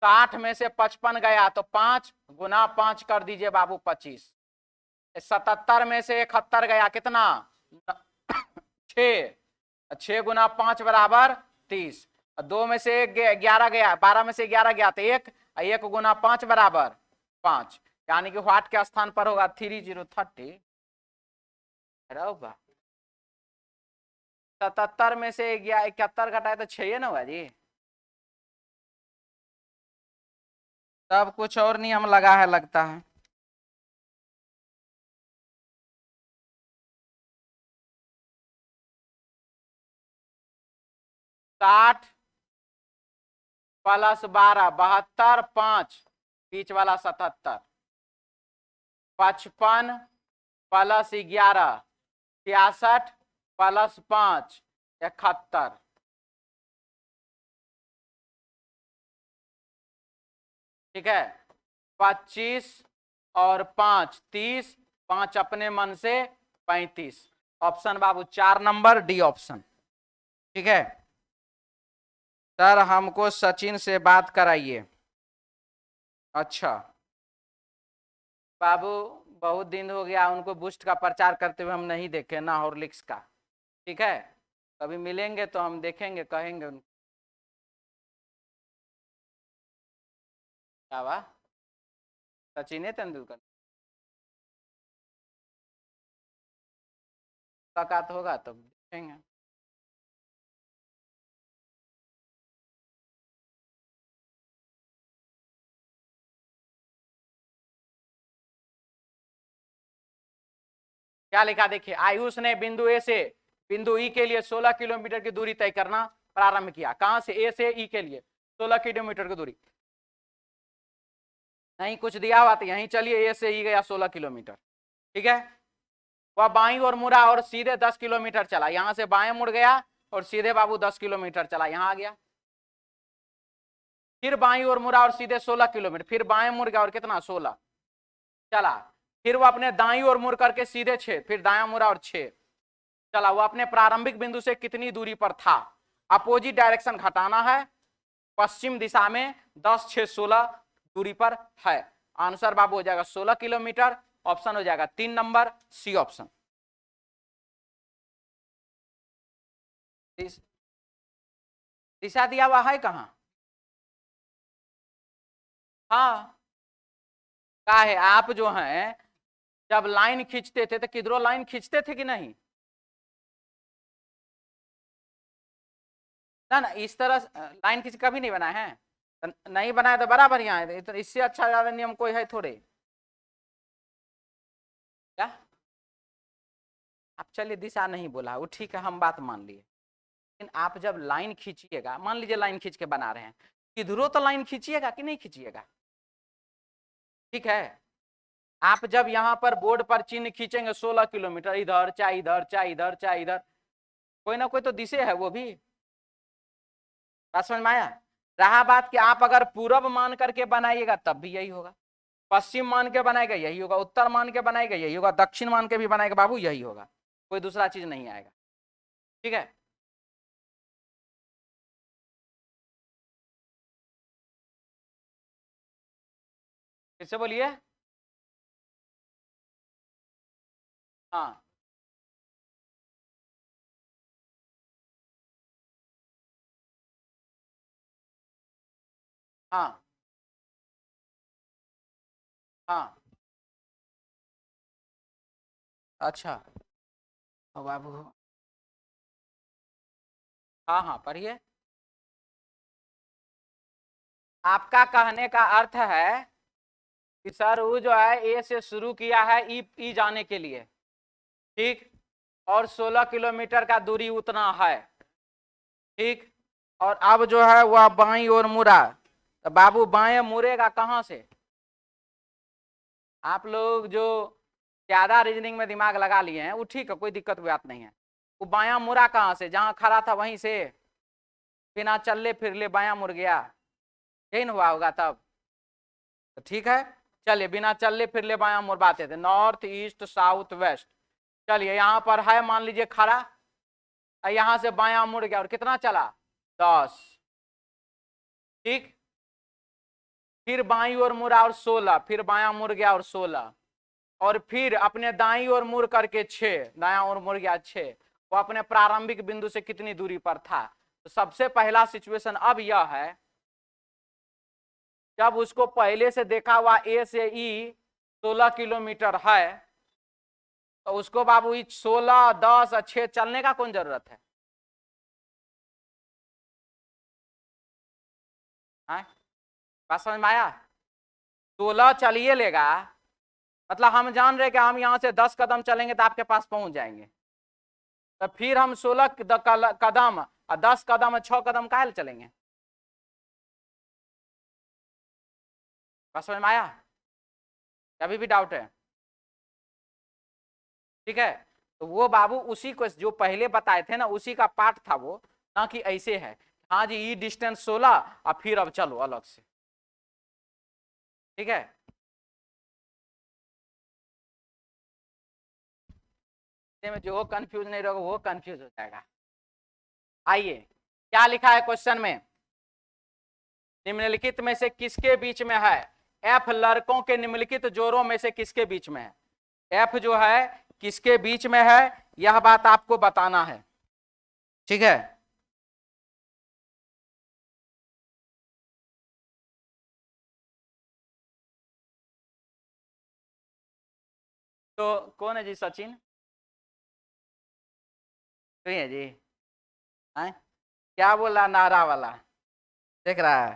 60 में से 55 गया तो 5 गुना 5 कर दीजिए बाबू 25। 77 में से 71 गया, कितना? 6, 6 गुना 5 बराबर 30। 2 में से 11 गया, 12 में से 11 गया तो 1, 1 गुना 5 बराबर 5, यानी कि व्हाट के स्थान पर होगा 3030। 77 में से 71 घटाए तो 6 ना हुआ जी। तब कुछ और नियम लगा है लगता है। साठ प्लस 12 72, 5 बीच वाला 77, 55 प्लस 11 66 प्लस 5 71। ठीक है, 25 और 5 30, 5 अपने मन से 35। ऑप्शन बाबू 4 नंबर डी ऑप्शन। ठीक है सर, हमको सचिन से बात कराइए। अच्छा बाबू, बहुत दिन हो गया उनको बूस्ट का प्रचार करते हुए हम नहीं देखे ना, हॉर्लिक्स का। ठीक है, कभी मिलेंगे तो हम देखेंगे, कहेंगे उनको। क्या हुआ? सचिन तेंदुलकर मुलाकात होगा तो देखेंगे। क्या लिखा देखिए, आयुष ने बिंदु ए से बिंदु ई के लिए 16 किलोमीटर की दूरी तय करना प्रारंभ किया। कहां से? ए से ई के लिए 16 किलोमीटर की दूरी। नहीं कुछ दिया हुआ तो यहीं चलिए, ए से ई गया 16 किलोमीटर। ठीक है, वह बाईं ओर मुड़ा और सीधे 10 किलोमीटर चला। यहां से बाएं मुड़ गया और सीधे बाबू 10 किलोमीटर चला, यहां आ गया। फिर बाईं ओर मुड़ा और सीधे 16 किलोमीटर, फिर बाएं मुड़ गया और कितना 16 चला, फिर वो अपने दाईं ओर मुड़ करके सीधे 6, फिर दाया मुड़ा और 6 चला। वो अपने प्रारंभिक बिंदु से कितनी दूरी पर था? अपोजिट डायरेक्शन घटाना है, पश्चिम दिशा में 10, 6, 16 दूरी पर है। आंसर बाबू हो जाएगा 16 किलोमीटर। ऑप्शन हो जाएगा 3 नंबर सी ऑप्शन। दिशा दिया हुआ है कहां? हाँ, क्या है, आप जो हैं जब लाइन खींचते थे तो किधरों लाइन खींचते थे कि नहीं? ना ना, इस तरह लाइन किसी कभी नहीं बनाए हैं? नहीं बनाया तो बड़ा बढ़िया है, तो इससे अच्छा ज्यादा नियम कोई है थोड़े। क्या आप, चलिए दिशा नहीं बोला वो ठीक है, हम बात मान लिए, लेकिन आप जब लाइन खींचिएगा, मान लीजिए लाइन खींच के बना रहे हैं, किधरों तो लाइन खींचिएगा कि नहीं खींचिएगा? ठीक है, आप जब यहाँ पर बोर्ड पर चिन्ह खींचेंगे 16 किलोमीटर, इधर चाहे इधर चाहे इधर चाहे इधर, कोई ना कोई तो दिशा है, वो भी बात समझ में आया। रहा बात कि आप अगर पूरब मान करके बनाइएगा तब भी यही होगा, पश्चिम मान के बनाएगा यही होगा, उत्तर मान के बनाएगा यही होगा, दक्षिण मान के भी बनाएगा बाबू यही होगा, कोई दूसरा चीज नहीं आएगा। ठीक है, फिर से बोलिए। हाँ हाँ हाँ, अच्छा बाबू, हाँ हाँ पढ़िए। आपका कहने का अर्थ है कि सर वो जो है ए से शुरू किया है ई जाने के लिए, ठीक, और 16 किलोमीटर का दूरी उतना है, ठीक, और अब जो है वह बाईं ओर मुड़ा, तो बाबू बाएं मुड़ेगा कहां से? आप लोग जो ज्यादा रीजनिंग में दिमाग लगा लिए हैं वो ठीक है, कोई दिक्कत बात नहीं है। वो बायां मुड़ा कहां से? जहां खड़ा था वहीं से, बिना चलले फिरले बायां मुड़ गया, यही ना हुआ होगा तब, तो ठीक है। चलिए बिना चलले फिरले बायां मुड़वाते थे, नॉर्थ ईस्ट साउथ वेस्ट। चलिए यहाँ पर है मान लीजिए खड़ा, यहां से बायां मुड़ गया और कितना चला 10, ठीक, फिर बाईं ओर मुड़ा और 16, फिर बायां मुड़ गया और 16, और फिर अपने दाईं ओर मुड़ करके 6, दायां ओर मुड़ गया 6। वो अपने प्रारंभिक बिंदु से कितनी दूरी पर था? तो सबसे पहला सिचुएशन अब यह है, जब उसको पहले से देखा हुआ ए से ई 16 किलोमीटर है, तो उसको बाबू 16, 10 और 6 चलने का कौन जरूरत है? बात समझ में आया? 16 चलिए लेगा, मतलब हम जान रहे कि हम यहां से 10 कदम चलेंगे तो आपके पास पहुंच जाएंगे, तो फिर हम 16 कदम और 10 कदम और 6 कदम काहे चलेंगे? बात समझ में आया? अभी भी डाउट है? ठीक है, तो वो बाबू उसी को जो पहले बताए थे ना उसी का पार्ट था वो, ना कि ऐसे है हाँ जी ई डिस्टेंस 16 और फिर अब चलो अलग से। ठीक है, में जो कंफ्यूज नहीं रहेगा वो कंफ्यूज हो जाएगा। आइए क्या लिखा है क्वेश्चन में, निम्नलिखित में से किसके बीच में है? एफ लड़कों के निम्नलिखित जोड़ों में से किसके बीच में है? एफ जो है किसके बीच में है, यह बात आपको बताना है। ठीक है, तो कौन है जी? सचिन तो है जी, है? क्या बोला नारा वाला? देख रहा है,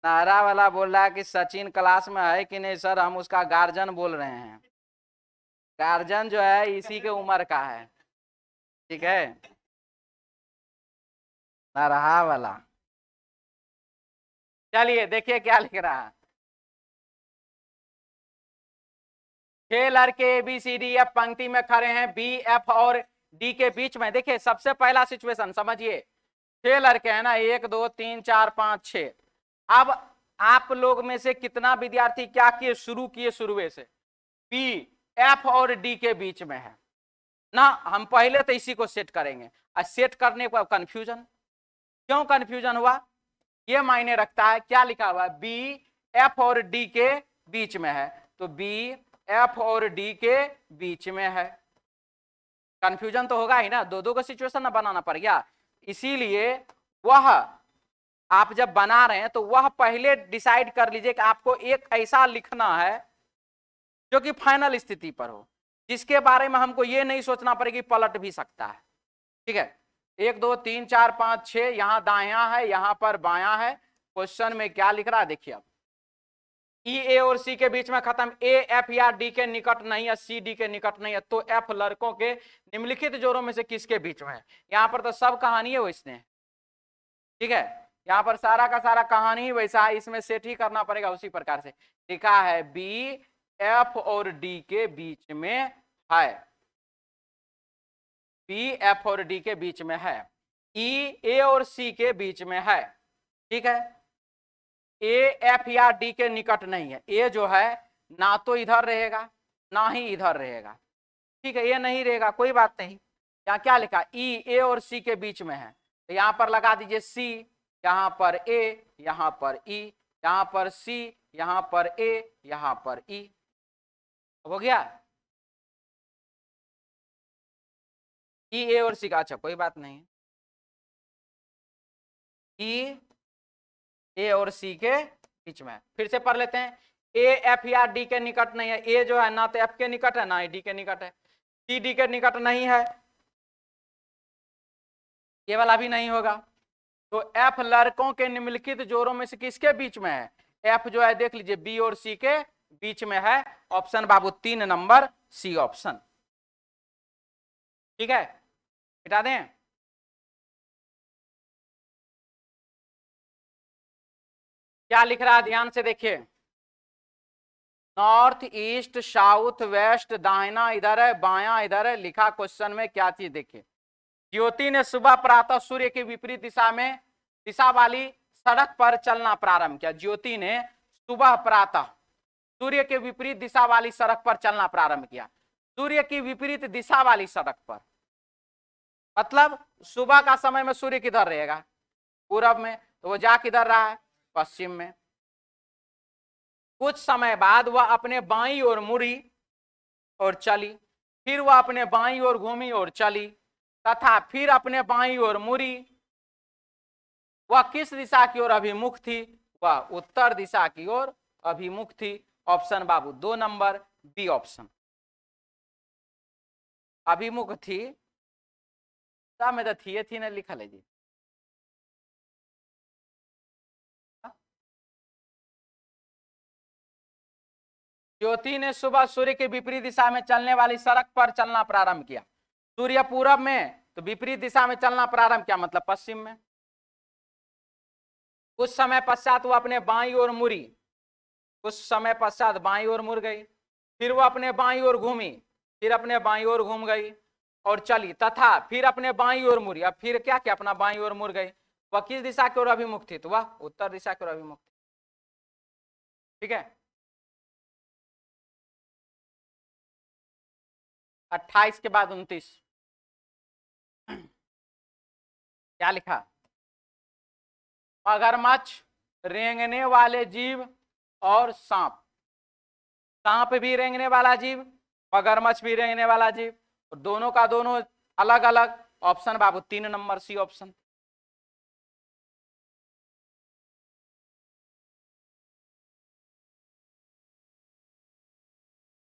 नारा वाला बोल रहा है कि सचिन क्लास में है कि नहीं सर, हम उसका गार्जियन बोल रहे हैं। गार्जियन जो है इसी के उम्र का है, ठीक है, नारा वाला। चलिए देखिए क्या लिख रहा है, 6 लड़के A B C D F पंक्ति में खड़े हैं, बी एफ और डी के बीच में। देखिए सबसे पहला सिचुएशन समझिए, 6 लड़के हैं ना, 1 2 3 4 5 6। अब आप लोग में से कितना विद्यार्थी क्या किए, शुरू किए शुरू से पी एफ और डी के बीच में है ना। हम पहले तो इसी को सेट करेंगे, और सेट करने पर कंफ्यूजन क्यों, कंफ्यूजन हुआ ये मायने रखता है क्या लिखा हुआ है, बी एफ और डी के बीच में है, तो बी एफ और डी के बीच में है। कंफ्यूजन तो होगा ही ना, दो दो का सिचुएशन ना बनाना पड़ गया। इसीलिए वह आप जब बना रहे हैं तो वह पहले डिसाइड कर लीजिए कि आपको एक ऐसा लिखना है जो कि फाइनल स्थिति पर हो, जिसके बारे में हमको ये नहीं सोचना पड़ेगा पलट भी सकता है। ठीक है, 1 2 3 4 5 6 यहां दायां है, यहां पर बायां है। क्वेश्चन में क्या लिख रहा है देखिए, अब ई ए और सी के बीच में खत्म, ए एफ या डी के निकट नहीं है, सी डी के निकट नहीं है, तो एफ लड़कों के निम्नलिखित जोड़ों में से किसके बीच में है। यहां पर तो सब कहानी है वैसने, ठीक है, यहां पर सारा का सारा कहानी ही वैसा है, इसमें सेट ही करना पड़ेगा उसी प्रकार से। लिखा है बी एफ और डी के बीच में है, बी एफ और डी के बीच में है, ई ए और सी के बीच में है। ठीक है, ए एफ या डी के निकट नहीं है, ए जो है ना तो इधर रहेगा ना ही इधर रहेगा। ठीक है, ये नहीं रहेगा, कोई बात नहीं। यहाँ क्या लिखा, ई ए और सी के बीच में है, तो यहां पर लगा दीजिए सी, यहां पर ए, यहां पर ई, यहां पर सी, यहां पर ए, यहां पर ई। हो गया ई ए और सी का, अच्छा कोई बात नहीं, ई ए और सी के बीच में। फिर से पढ़ लेते हैं, ए एफ या डी के निकट नहीं है, ए जो है ना तो एफ के निकट है ना ही डी के निकट है, सी डी के निकट नहीं है, ये वाला भी नहीं होगा, तो एफ लड़कों के निम्नलिखित जोड़ों में से किसके बीच में है, एफ जो है देख लीजिए बी और सी के बीच में है। ऑप्शन बाबू 3 नंबर सी ऑप्शन। ठीक है, हटा दें। क्या लिख रहा है ध्यान से देखिए, नॉर्थ ईस्ट साउथ वेस्ट, दाहिना इधर है बायां इधर है, लिखा क्वेश्चन में क्या चीज देखिए, ज्योति ने सुबह प्रातः सूर्य के विपरीत दिशा वाली सड़क पर चलना प्रारंभ किया। ज्योति ने सुबह प्रातः सूर्य के विपरीत दिशा वाली सड़क पर चलना प्रारंभ किया। सूर्य की विपरीत दिशा वाली सड़क पर मतलब सुबह का समय में सूर्य किधर रहेगा, पूरब में, तो वो जा किधर रहा है, पश्चिम में। कुछ समय बाद वह अपने बाईं ओर मुड़ी और चली, फिर वह अपने बाईं ओर घूमी और चली, तथा फिर अपने बाईं ओर मुड़ी। वह किस दिशा की ओर अभिमुख थी, वह उत्तर दिशा की ओर अभिमुख थी। ऑप्शन बाबू 2 नंबर बी ऑप्शन, अभिमुख थी, में तो थी ना लिखा लीजिए। ज्योति ने सुबह सूर्य के विपरीत दिशा में चलने वाली सड़क पर चलना प्रारंभ किया। सूर्य पूरब में तो विपरीत दिशा में चलना प्रारंभ किया, मतलब पश्चिम में। कुछ समय पश्चात वो अपने बाईं ओर मुड़ी, कुछ समय पश्चात बाईं ओर मुड़ गई, फिर वो अपने बाईं ओर घूमी, फिर अपने बाईं ओर घूम गई और चली, तथा फिर अपने बाईं ओर मुड़ी। अब फिर क्या किया, अपना बाईं ओर मुड़ गई। वह किस दिशा की ओर अभिमुख थी, तो वह उत्तर दिशा की ओर अभिमुख थी। ठीक है, 28 के बाद 29 क्या लिखा, मगरमच्छ, रेंगने वाले जीव और सांप। सांप भी रेंगने वाला जीव, मगरमच्छ भी रेंगने वाला जीव, और दोनों का दोनों अलग अलग। ऑप्शन बाबू 3 नंबर सी ऑप्शन।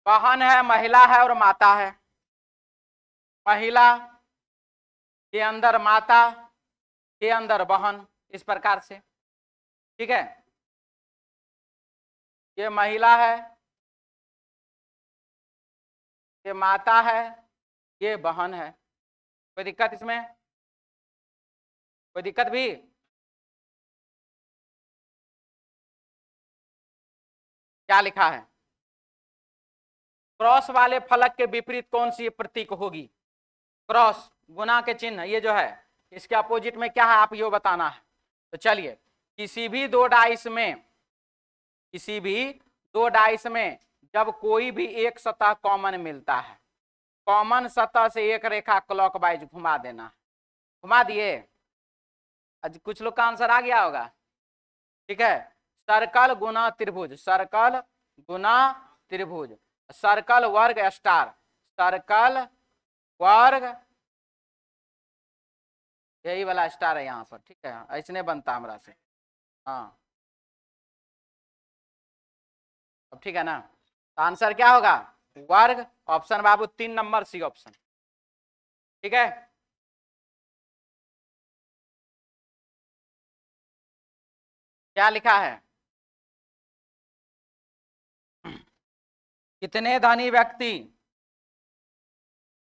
बहन है, महिला है और माता है। महिला के अंदर माता, के अंदर बहन, इस प्रकार से। ठीक है, ये महिला है, ये माता है, ये बहन है। कोई दिक्कत इसमें, कोई दिक्कत भी? क्या लिखा है, क्रॉस वाले फलक के विपरीत कौन सी प्रतीक होगी, क्रॉस गुना के चिन्ह, ये जो है इसके अपोजिट में क्या है आप ये बताना है। तो चलिए, किसी भी दो डाइस में जब कोई भी एक सतह कॉमन मिलता है, कॉमन सतह से एक रेखा क्लॉकवाइज घुमा देना। घुमा दिए, आज कुछ लोग का आंसर आ गया होगा। ठीक है, सर्कल गुना त्रिभुज, सर्कल गुना त्रिभुज, सर्कल वर्ग स्टार, सर्कल वर्ग, यही वाला स्टार है यहाँ पर। ठीक है, ऐसने बनता हमरा से। हाँ, अब ठीक है ना। तो आंसर क्या होगा, वर्ग। ऑप्शन बाबू 3 नंबर सी ऑप्शन। ठीक है, क्या लिखा है, कितने धनी व्यक्ति,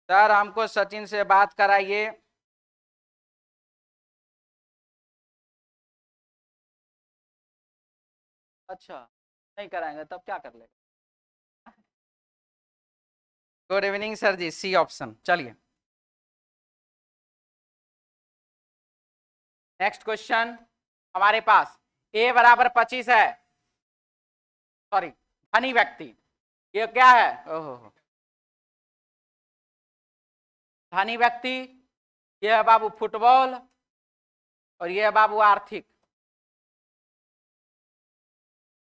सर हमको सचिन से बात कराइए। अच्छा, नहीं कराएंगे तब क्या कर लेगा। गुड इवनिंग सर जी, सी ऑप्शन। चलिए नेक्स्ट क्वेश्चन हमारे पास, a बराबर 25 है, सॉरी धनी व्यक्ति, ये क्या है, ओहो धनी व्यक्ति, ये है बाबू फुटबॉल, और ये है बाबू आर्थिक,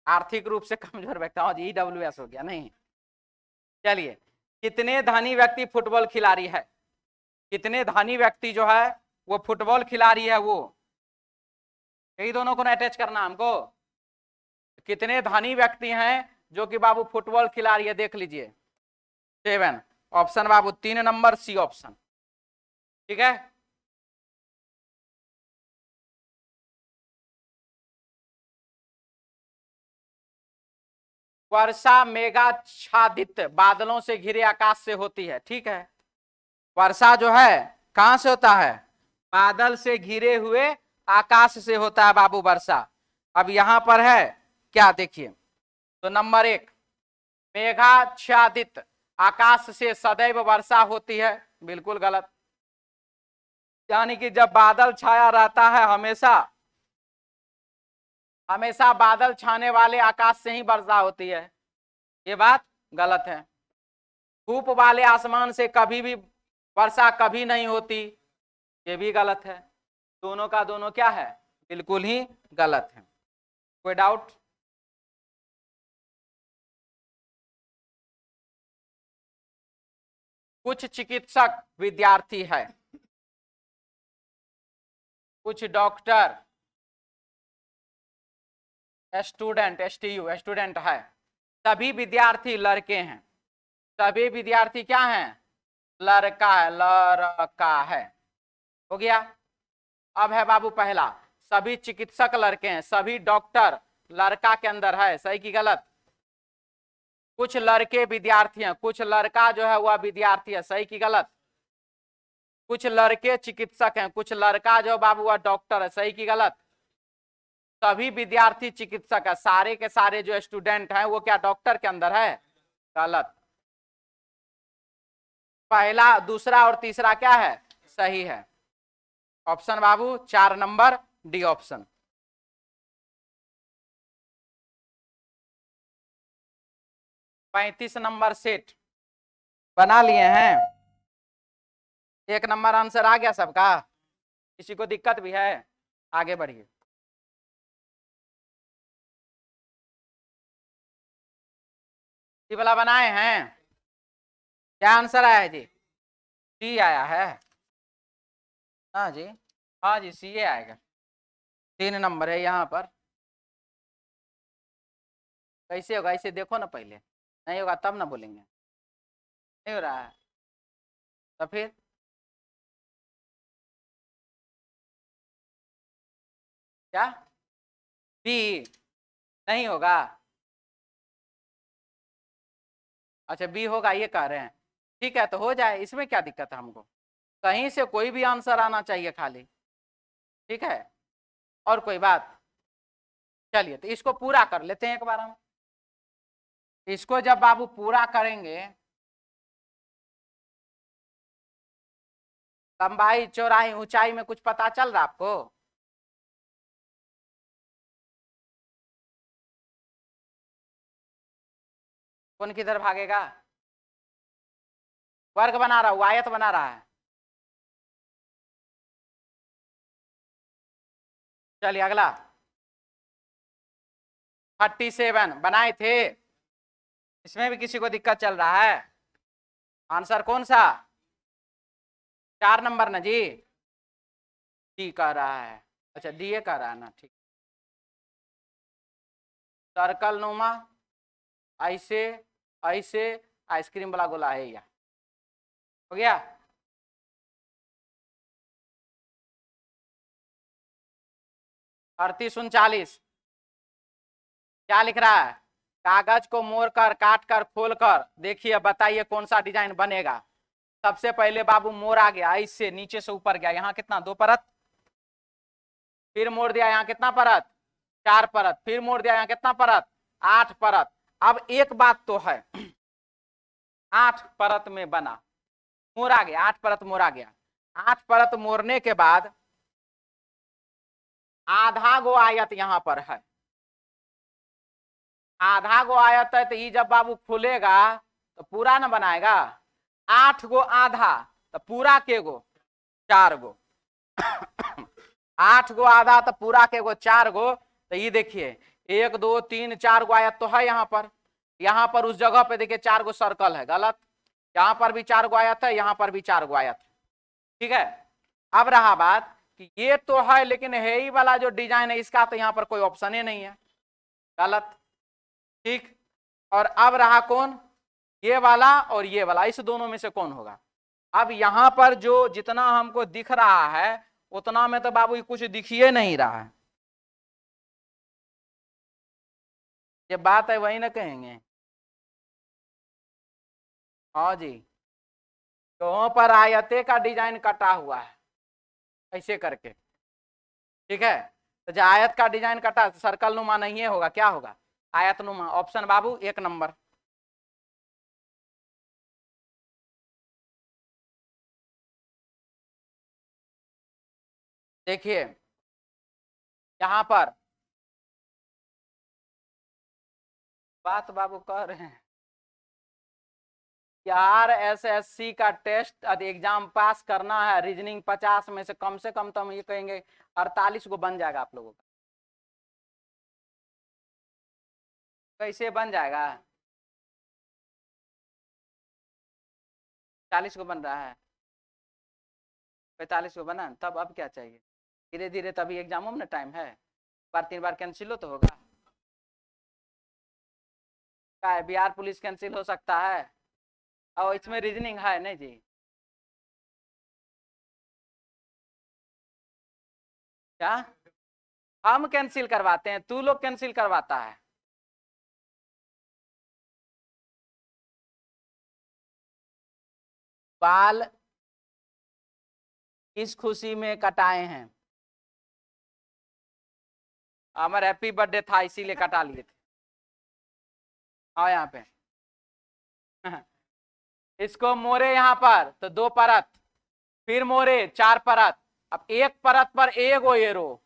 आर्थिक रूप से कमजोर व्यक्ति, EWS हो गया नहीं। चलिए, कितने धनी व्यक्ति फुटबॉल खिलाड़ी है, कितने धनी व्यक्ति जो है वो फुटबॉल खिलाड़ी है, वो यही दोनों को अटैच करना हमको। कितने धनी व्यक्ति हैं जो कि बाबू फुटबॉल खिलाड़ी है, देख लीजिए 7, ऑप्शन बाबू 3 नंबर सी ऑप्शन। ठीक है, वर्षा मेघाच्छादित बादलों से घिरे आकाश से होती है। ठीक है, वर्षा जो है कहां से होता है, बादल से घिरे हुए आकाश से होता है बाबू वर्षा। अब यहां पर है क्या, देखिए, तो नंबर 1, मेघाच्छादित आकाश से सदैव वर्षा होती है, बिल्कुल गलत। यानी कि जब बादल छाया रहता है, हमेशा हमेशा बादल छाने वाले आकाश से ही वर्षा होती है, ये बात गलत है। धूप वाले आसमान से कभी भी वर्षा कभी नहीं होती, ये भी गलत है। दोनों का दोनों क्या है, बिल्कुल ही गलत है। कोई डाउट, कुछ चिकित्सक विद्यार्थी है, कुछ डॉक्टर स्टूडेंट, STU स्टूडेंट है, सभी विद्यार्थी लड़के हैं, सभी विद्यार्थी क्या हैं, लड़का है, लड़का है, हो गया। अब है बाबू पहला, सभी चिकित्सक लड़के हैं, सभी डॉक्टर लड़का के अंदर है, सही की गलत। कुछ लड़के विद्यार्थी हैं, कुछ लड़का जो है वह विद्यार्थी है, सही की गलत। कुछ लड़के चिकित्सक हैं, कुछ लड़का जो बाबू वह डॉक्टर है, सही की गलत। सभी विद्यार्थी चिकित्सक है, सारे के सारे जो स्टूडेंट हैं वो क्या डॉक्टर के अंदर है, गलत। पहला, दूसरा और तीसरा क्या है, सही है। ऑप्शन बाबू 4 नंबर डी ऑप्शन। पैंतीस नंबर सेट बना लिए हैं, 1 नंबर आंसर आ गया सबका, किसी को दिक्कत भी है, आगे बढ़िए। ये वाला बनाए हैं, क्या आंसर आया है जी, सी आया है। हाँ जी, हाँ जी, सी आएगा, 3 नंबर है यहाँ पर। कैसे होगा, इसे देखो ना पहले, नहीं होगा तब ना बोलेंगे, नहीं हो रहा है तो फिर क्या, बी नहीं होगा, अच्छा बी होगा ये कह रहे हैं, ठीक है तो हो जाए, इसमें क्या दिक्कत है हमको, कहीं से कोई भी आंसर आना चाहिए खाली। ठीक है, और कोई बात, चलिए तो इसको पूरा कर लेते हैं एक बार हम। इसको जब बाबू पूरा करेंगे, लंबाई चौड़ाई ऊंचाई में कुछ पता चल रहा आपको? कौन किधर भागेगा? वर्ग बना रहा हूं, आयत बना रहा है। चलिए अगला 37 बनाए थे, इसमें भी किसी को दिक्कत चल रहा है? आंसर कौन सा? 4 नंबर ना जी, डी कह रहा है। अच्छा डी ए कह रहा है ना, ठीक। सर्कल नुमा ऐसे ऐसे आइसक्रीम वाला गोला है, या हो गया। अड़तीस 39 क्या लिख रहा है? कागज को मोड़कर काटकर खोलकर देखिए, बताइए कौन सा डिजाइन बनेगा। सबसे पहले बाबू मोड़ आ गया, इससे नीचे से ऊपर गया, यहाँ कितना 2 परत, फिर मोड़ दिया यहाँ कितना परत 4 परत, फिर मोड़ दिया यहाँ कितना परत 8 परत। अब एक बात तो है 8 परत में बना, मोड़ आ गया, 8 परत मोड़ आ गया। 8 परत मोड़ने के बाद आधा गो आयत यहाँ पर है, आधा गो आयत है, तो ये जब बाबू खुलेगा तो पूरा ना बनाएगा। 8 गो आधा तो पूरा के गो 4 गो 8 गो आधा तो पूरा के गो 4 गो। तो ये देखिए 1 2 3 4 गो आयत तो है यहाँ पर उस जगह पे देखिए 4 गो सर्कल है, गलत। यहाँ पर भी 4 गो आयत है, यहाँ पर भी 4 गो आयत है, ठीक है। अब रहा बात कि ये तो है, लेकिन है ही वाला जो डिजाइन है इसका तो यहाँ पर कोई ऑप्शन ही नहीं है, गलत, ठीक। और अब रहा कौन? ये वाला और ये वाला, इस दोनों में से कौन होगा? अब यहां पर जो जितना हमको दिख रहा है उतना में तो बाबू कुछ दिखिए नहीं रहा है। ये बात है वही ना कहेंगे, हाँ जी। तो वहां पर आयते का डिजाइन कटा हुआ है ऐसे करके, ठीक है। तो जो आयत का डिजाइन कटा सर्कल नुमा नहीं होगा, क्या होगा? आयत नुमा। ऑप्शन बाबू 1 नंबर। देखिए यहां पर बात बाबू कह रहे हैं यार, एसएससी का टेस्ट एग्जाम पास करना है, रीजनिंग 50 में से कम तो हम ये कहेंगे 48 को बन जाएगा आप लोगों का। कैसे बन जाएगा? 40 को बन रहा है, 45 को बना, तब अब क्या चाहिए? धीरे धीरे तभी एग्जामों में टाइम है, बार 3 बार कैंसिल हो तो होगा। क्या है, बिहार पुलिस कैंसिल हो सकता है? और इसमें रीजनिंग है नहीं जी। क्या हम कैंसिल करवाते हैं, तू लोग कैंसिल करवाता है? बाल किस खुशी में कटाए हैं? हमारा हैप्पी बर्थडे था इसीलिए कटा लिए थे। आओ यहाँ पे इसको मोरे यहाँ पर तो 2 परत, फिर मोरे 4 परत। अब एक परत पर 1 गो एरो,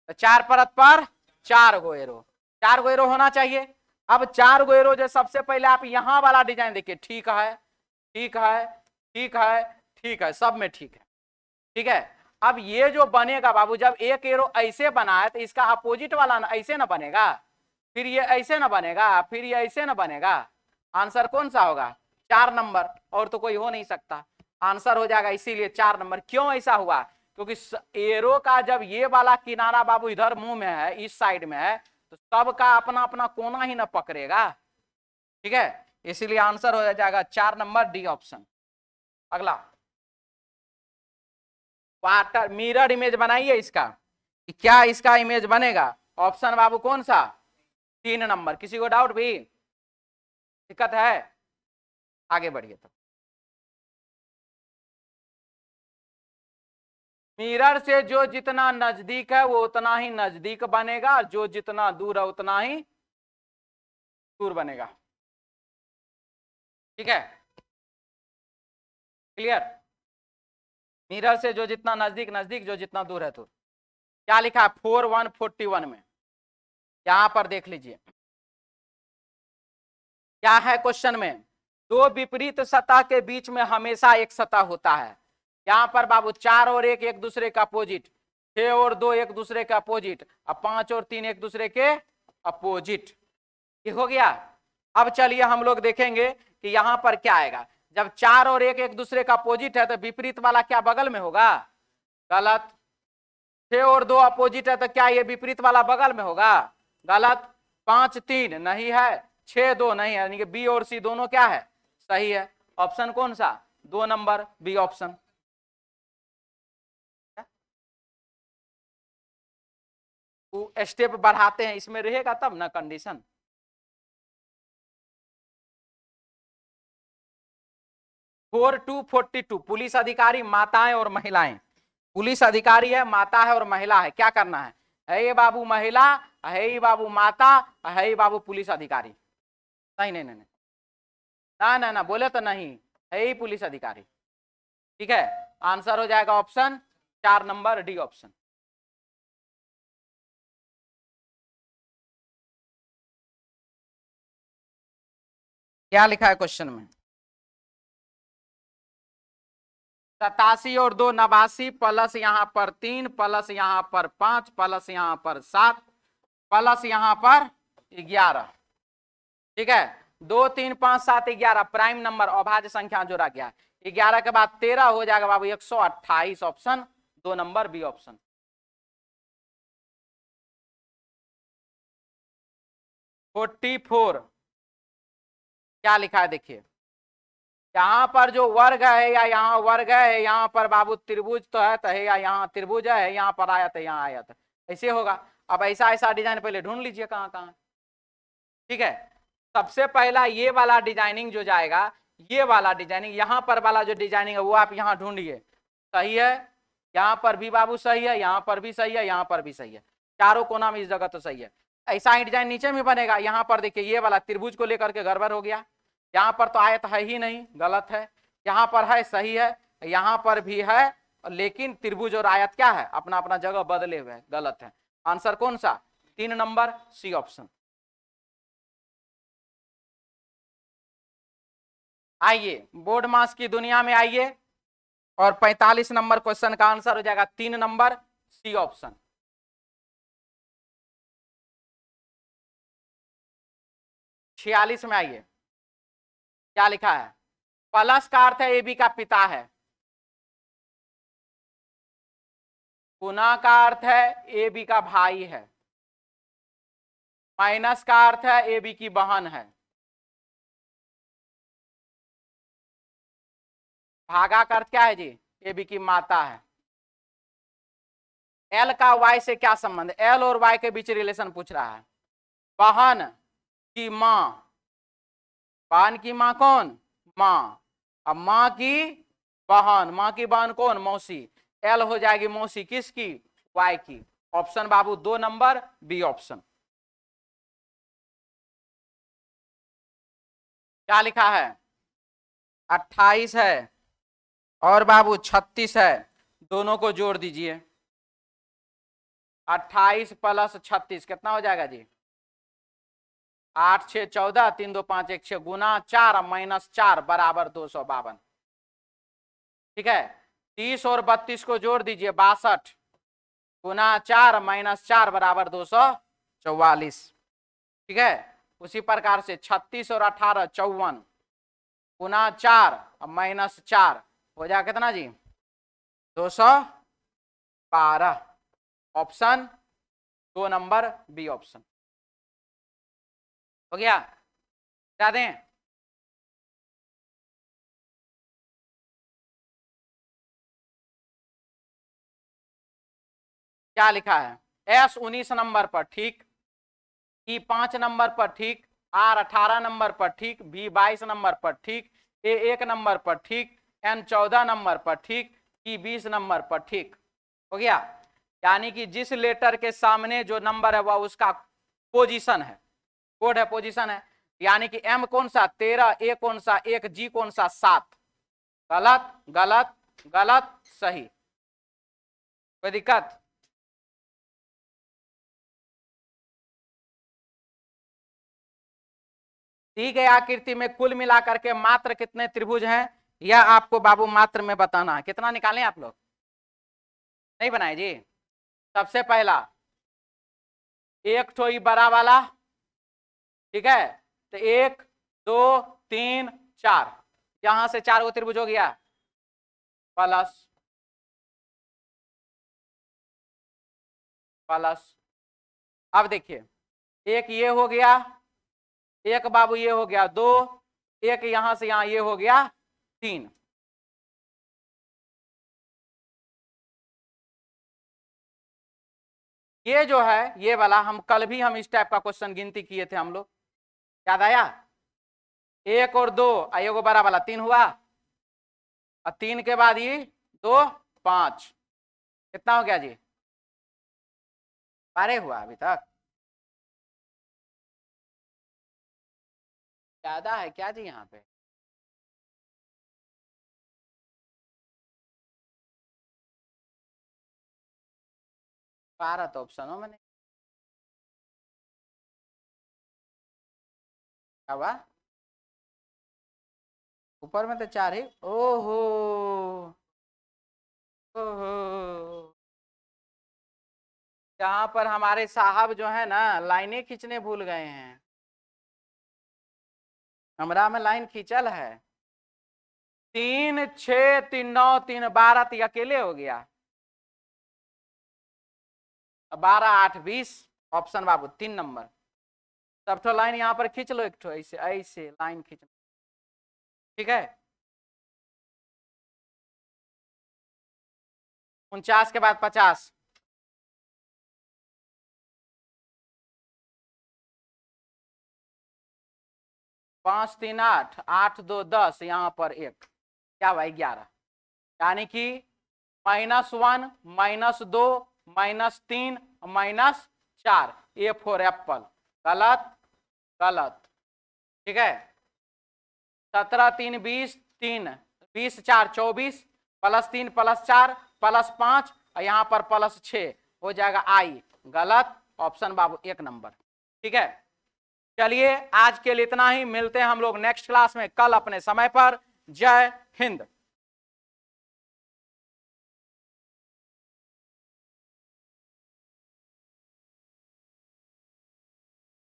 तो 4 परत पर 4 गो एरो, 4 गो एरो होना चाहिए। अब 4 गो एरो जो सबसे पहले आप यहाँ वाला डिजाइन देखिए, ठीक है ठीक है ठीक है ठीक है, सब में ठीक है, ठीक है। अब ये जो बनेगा बाबू, जब एक एरो ऐसे बना है तो इसका अपोजिट वाला ना ऐसे ना बनेगा, फिर ये ऐसे ना बनेगा, फिर ये ऐसे ना बनेगा। आंसर कौन सा होगा? 4 नंबर, और तो कोई हो नहीं सकता। आंसर हो जाएगा इसीलिए 4 नंबर। क्यों ऐसा हुआ? क्योंकि एरो का जब ये वाला किनारा बाबू इधर मुंह में है, इस साइड में है, तो सबका अपना अपना कोना ही ना पकड़ेगा, ठीक है। इसीलिए आंसर हो जाएगा 4 नंबर, डी ऑप्शन। अगला वाटर मिरर इमेज बनाइए इसका, कि क्या इसका इमेज बनेगा। ऑप्शन बाबू कौन सा? 3 नंबर। किसी को डाउट भी, दिक्कत है? आगे बढ़िए। तो मिरर से जो जितना नजदीक है वो उतना ही नजदीक बनेगा, जो जितना दूर है उतना ही दूर बनेगा, ठीक है, क्लियर। मिरर से जो जितना नजदीक नजदीक, जो जितना दूर है दूर। क्या लिखा है 4141 में, यहां पर देख लीजिए क्या है क्वेश्चन में। दो विपरीत सतह के बीच में हमेशा एक सतह होता है। यहाँ पर बाबू 4 और 1 एक दूसरे का अपोजिट, 6 और 2 एक दूसरे के अपोजिट, अब 5 और 3 एक दूसरे के अपोजिट। ये हो गया। अब चलिए हम लोग देखेंगे कि यहां पर क्या आएगा। जब 4 और 1 एक दूसरे का अपोजिट है तो विपरीत वाला क्या बगल में होगा? गलत। 6 और 2 अपोजिट है तो क्या ये विपरीत वाला बगल में होगा? गलत। 5 3 नहीं है, 6 2 नहीं है, यानी कि बी और सी दोनों क्या है? सही है। ऑप्शन कौन सा? 2 नंबर बी ऑप्शन। स्टेप बढ़ाते हैं इसमें रहेगा तब ना कंडीशन। फोर 242 पुलिस अधिकारी माताएं और महिलाएं। पुलिस अधिकारी है, माता है और महिला है। क्या करना है ये बाबू महिला, है ये बाबू माता, है ये बाबू पुलिस अधिकारी। नहीं नहीं नहीं ना ना ना बोले तो नहीं, है ही पुलिस अधिकारी। ठीक है, आंसर हो जाएगा ऑप्शन 4 नंबर डी ऑप्शन। क्या लिखा है क्वेश्चन में? 87 और 2 89 प्लस यहां पर 3 प्लस यहां पर 5 प्लस यहां पर 7 प्लस यहां पर 11। ठीक है, 2 3 5 7 11 प्राइम नंबर अभाज्य संख्या जोड़ा गया। 11 के बाद 13 हो जाएगा बाबू 128। Option 2 number B option. Forty 44 क्या लिखा है देखिए। यहाँ पर जो वर्ग है या यहाँ वर्ग है, यहाँ पर बाबू त्रिभुज तो है तो है, या यहाँ त्रिभुज है, यहाँ पर आयत है, यहाँ आयत है, ऐसे होगा। अब ऐसा ऐसा डिजाइन पहले ढूंढ लीजिए कहाँ कहाँ। ठीक है, सबसे पहला ये वाला डिजाइनिंग जो जाएगा, ये वाला डिजाइनिंग, यहाँ पर वाला जो डिजाइनिंग है वो आप यहाँ ढूंढिए। सही है, यहाँ पर भी बाबू सही है, यहाँ पर भी सही है, यहाँ पर भी सही है, चारों कोना में इस जगह तो सही है। ऐसा ही डिजाइन नीचे में बनेगा। यहाँ पर देखिए ये वाला त्रिभुज को लेकर के गड़बड़ हो गया, यहाँ पर तो आयत है ही नहीं, गलत है। यहाँ पर है, सही है, यहाँ पर भी है, लेकिन त्रिभुज और आयत क्या है? अपना अपना जगह बदले हुए, गलत है। आंसर कौन सा? 3 नंबर सी ऑप्शन। आइए बोर्ड मास की दुनिया में आइए, और 45 नंबर क्वेश्चन का आंसर हो जाएगा 3 नंबर सी ऑप्शन। छियालीस में आइए, क्या लिखा है? प्लस का अर्थ है ए बी का पिता है, गुना का अर्थ है ए बी का भाई है, माइनस का अर्थ है ए बी की बहन है, भागा का अर्थ क्या है जी? ए बी की माता है। एल का वाई से क्या संबंध? एल और वाई के बीच रिलेशन पूछ रहा है। बहन की मां, बहन की मां कौन? मां। अब मां की बहन, मां की बहन कौन? मौसी। एल हो जाएगी मौसी किसकी? वाई की। ऑप्शन बाबू 2 नंबर बी ऑप्शन। क्या लिखा है? 28 है और बाबू 36 है, दोनों को जोड़ दीजिए। 28 प्लस 36 कितना हो जाएगा जी? 8 6 14, 3 2 5 1 6 गुना 4 माइनस 4 बराबर 252। ठीक है, 30 और 32 को जोड़ दीजिए, 62 गुना 4 माइनस 4 बराबर 244। ठीक है, उसी प्रकार से 36 और 18 54 गुना 4 माइनस 4 हो जाएगा कितना जी? 212। ऑप्शन 2 नंबर बी ऑप्शन हो गया। क्या दें? क्या लिखा है? एस 19 नंबर पर ठीक, ई 5 नंबर पर ठीक, आर 18 नंबर पर ठीक, बी 22 नंबर पर ठीक, ए 1 नंबर पर ठीक, एन 14 नंबर पर ठीक, ई 20 नंबर पर ठीक। हो गया, यानी कि जिस लेटर के सामने जो नंबर है वह उसका पोजीशन है, कोड है, पोजीशन है। यानी कि एम कौन सा? 13, ए कौन सा? 1, जी कौन सा? 7। गलत गलत गलत, सही, कोई दिक्कत? दी गई आकृति में कुल मिलाकर के मात्र कितने त्रिभुज हैं, यह आपको बाबू मात्र में बताना है। कितना निकालें आप लोग? नहीं बनाए जी। सबसे पहला एक ठो ही बड़ा वाला, ठीक है, तो 1 2 3 4, यहां से 4 गो त्रिभुज हो गया, प्लस प्लस। अब देखिए, एक ये हो गया, एक बाबू ये हो गया 2, एक यहां से यहां ये हो गया 3। ये जो है ये वाला, हम कल भी हम इस टाइप का क्वेश्चन गिनती किए थे हम लोग, याद आया? 1 और 2 एगो बड़ा वाला 3 हुआ, और 3 के बाद ये 2 5, कितना हो गया जी? 12 हुआ अभी तक। ज्यादा है क्या जी यहाँ पे? बारह तो ऑप्शनों में नहीं। क्या हुआ? ऊपर में तो 4 ही। ओहो ओहो, यहाँ पर हमारे साहब जो है ना लाइनें खींचने भूल गए हैं। कमरा में लाइन खींचल है, 3 6 3 9 3 12, तो अकेले हो गया। 12 8 20, ऑप्शन बाबू 3 नंबर। सब ठो लाइन यहाँ पर खींच लो, एक ठो ऐसे ऐसे लाइन खींच, ठीक है। 49 के बाद 50, 5 3 8, 8 2 10, यहाँ पर 1, क्या भाई 11, यानी कि -1 -2 -3 -4, ए फॉर एप्पल। गलत गलत, ठीक है। 17 3 20, 3 20 4 24, +3 +4 +5, और यहाँ पर +6 हो जाएगा आई। गलत, ऑप्शन बाबू 1 नंबर, ठीक है। चलिए आज के लिए इतना ही, मिलते हैं हम लोग नेक्स्ट क्लास में कल अपने समय पर। जय हिंद।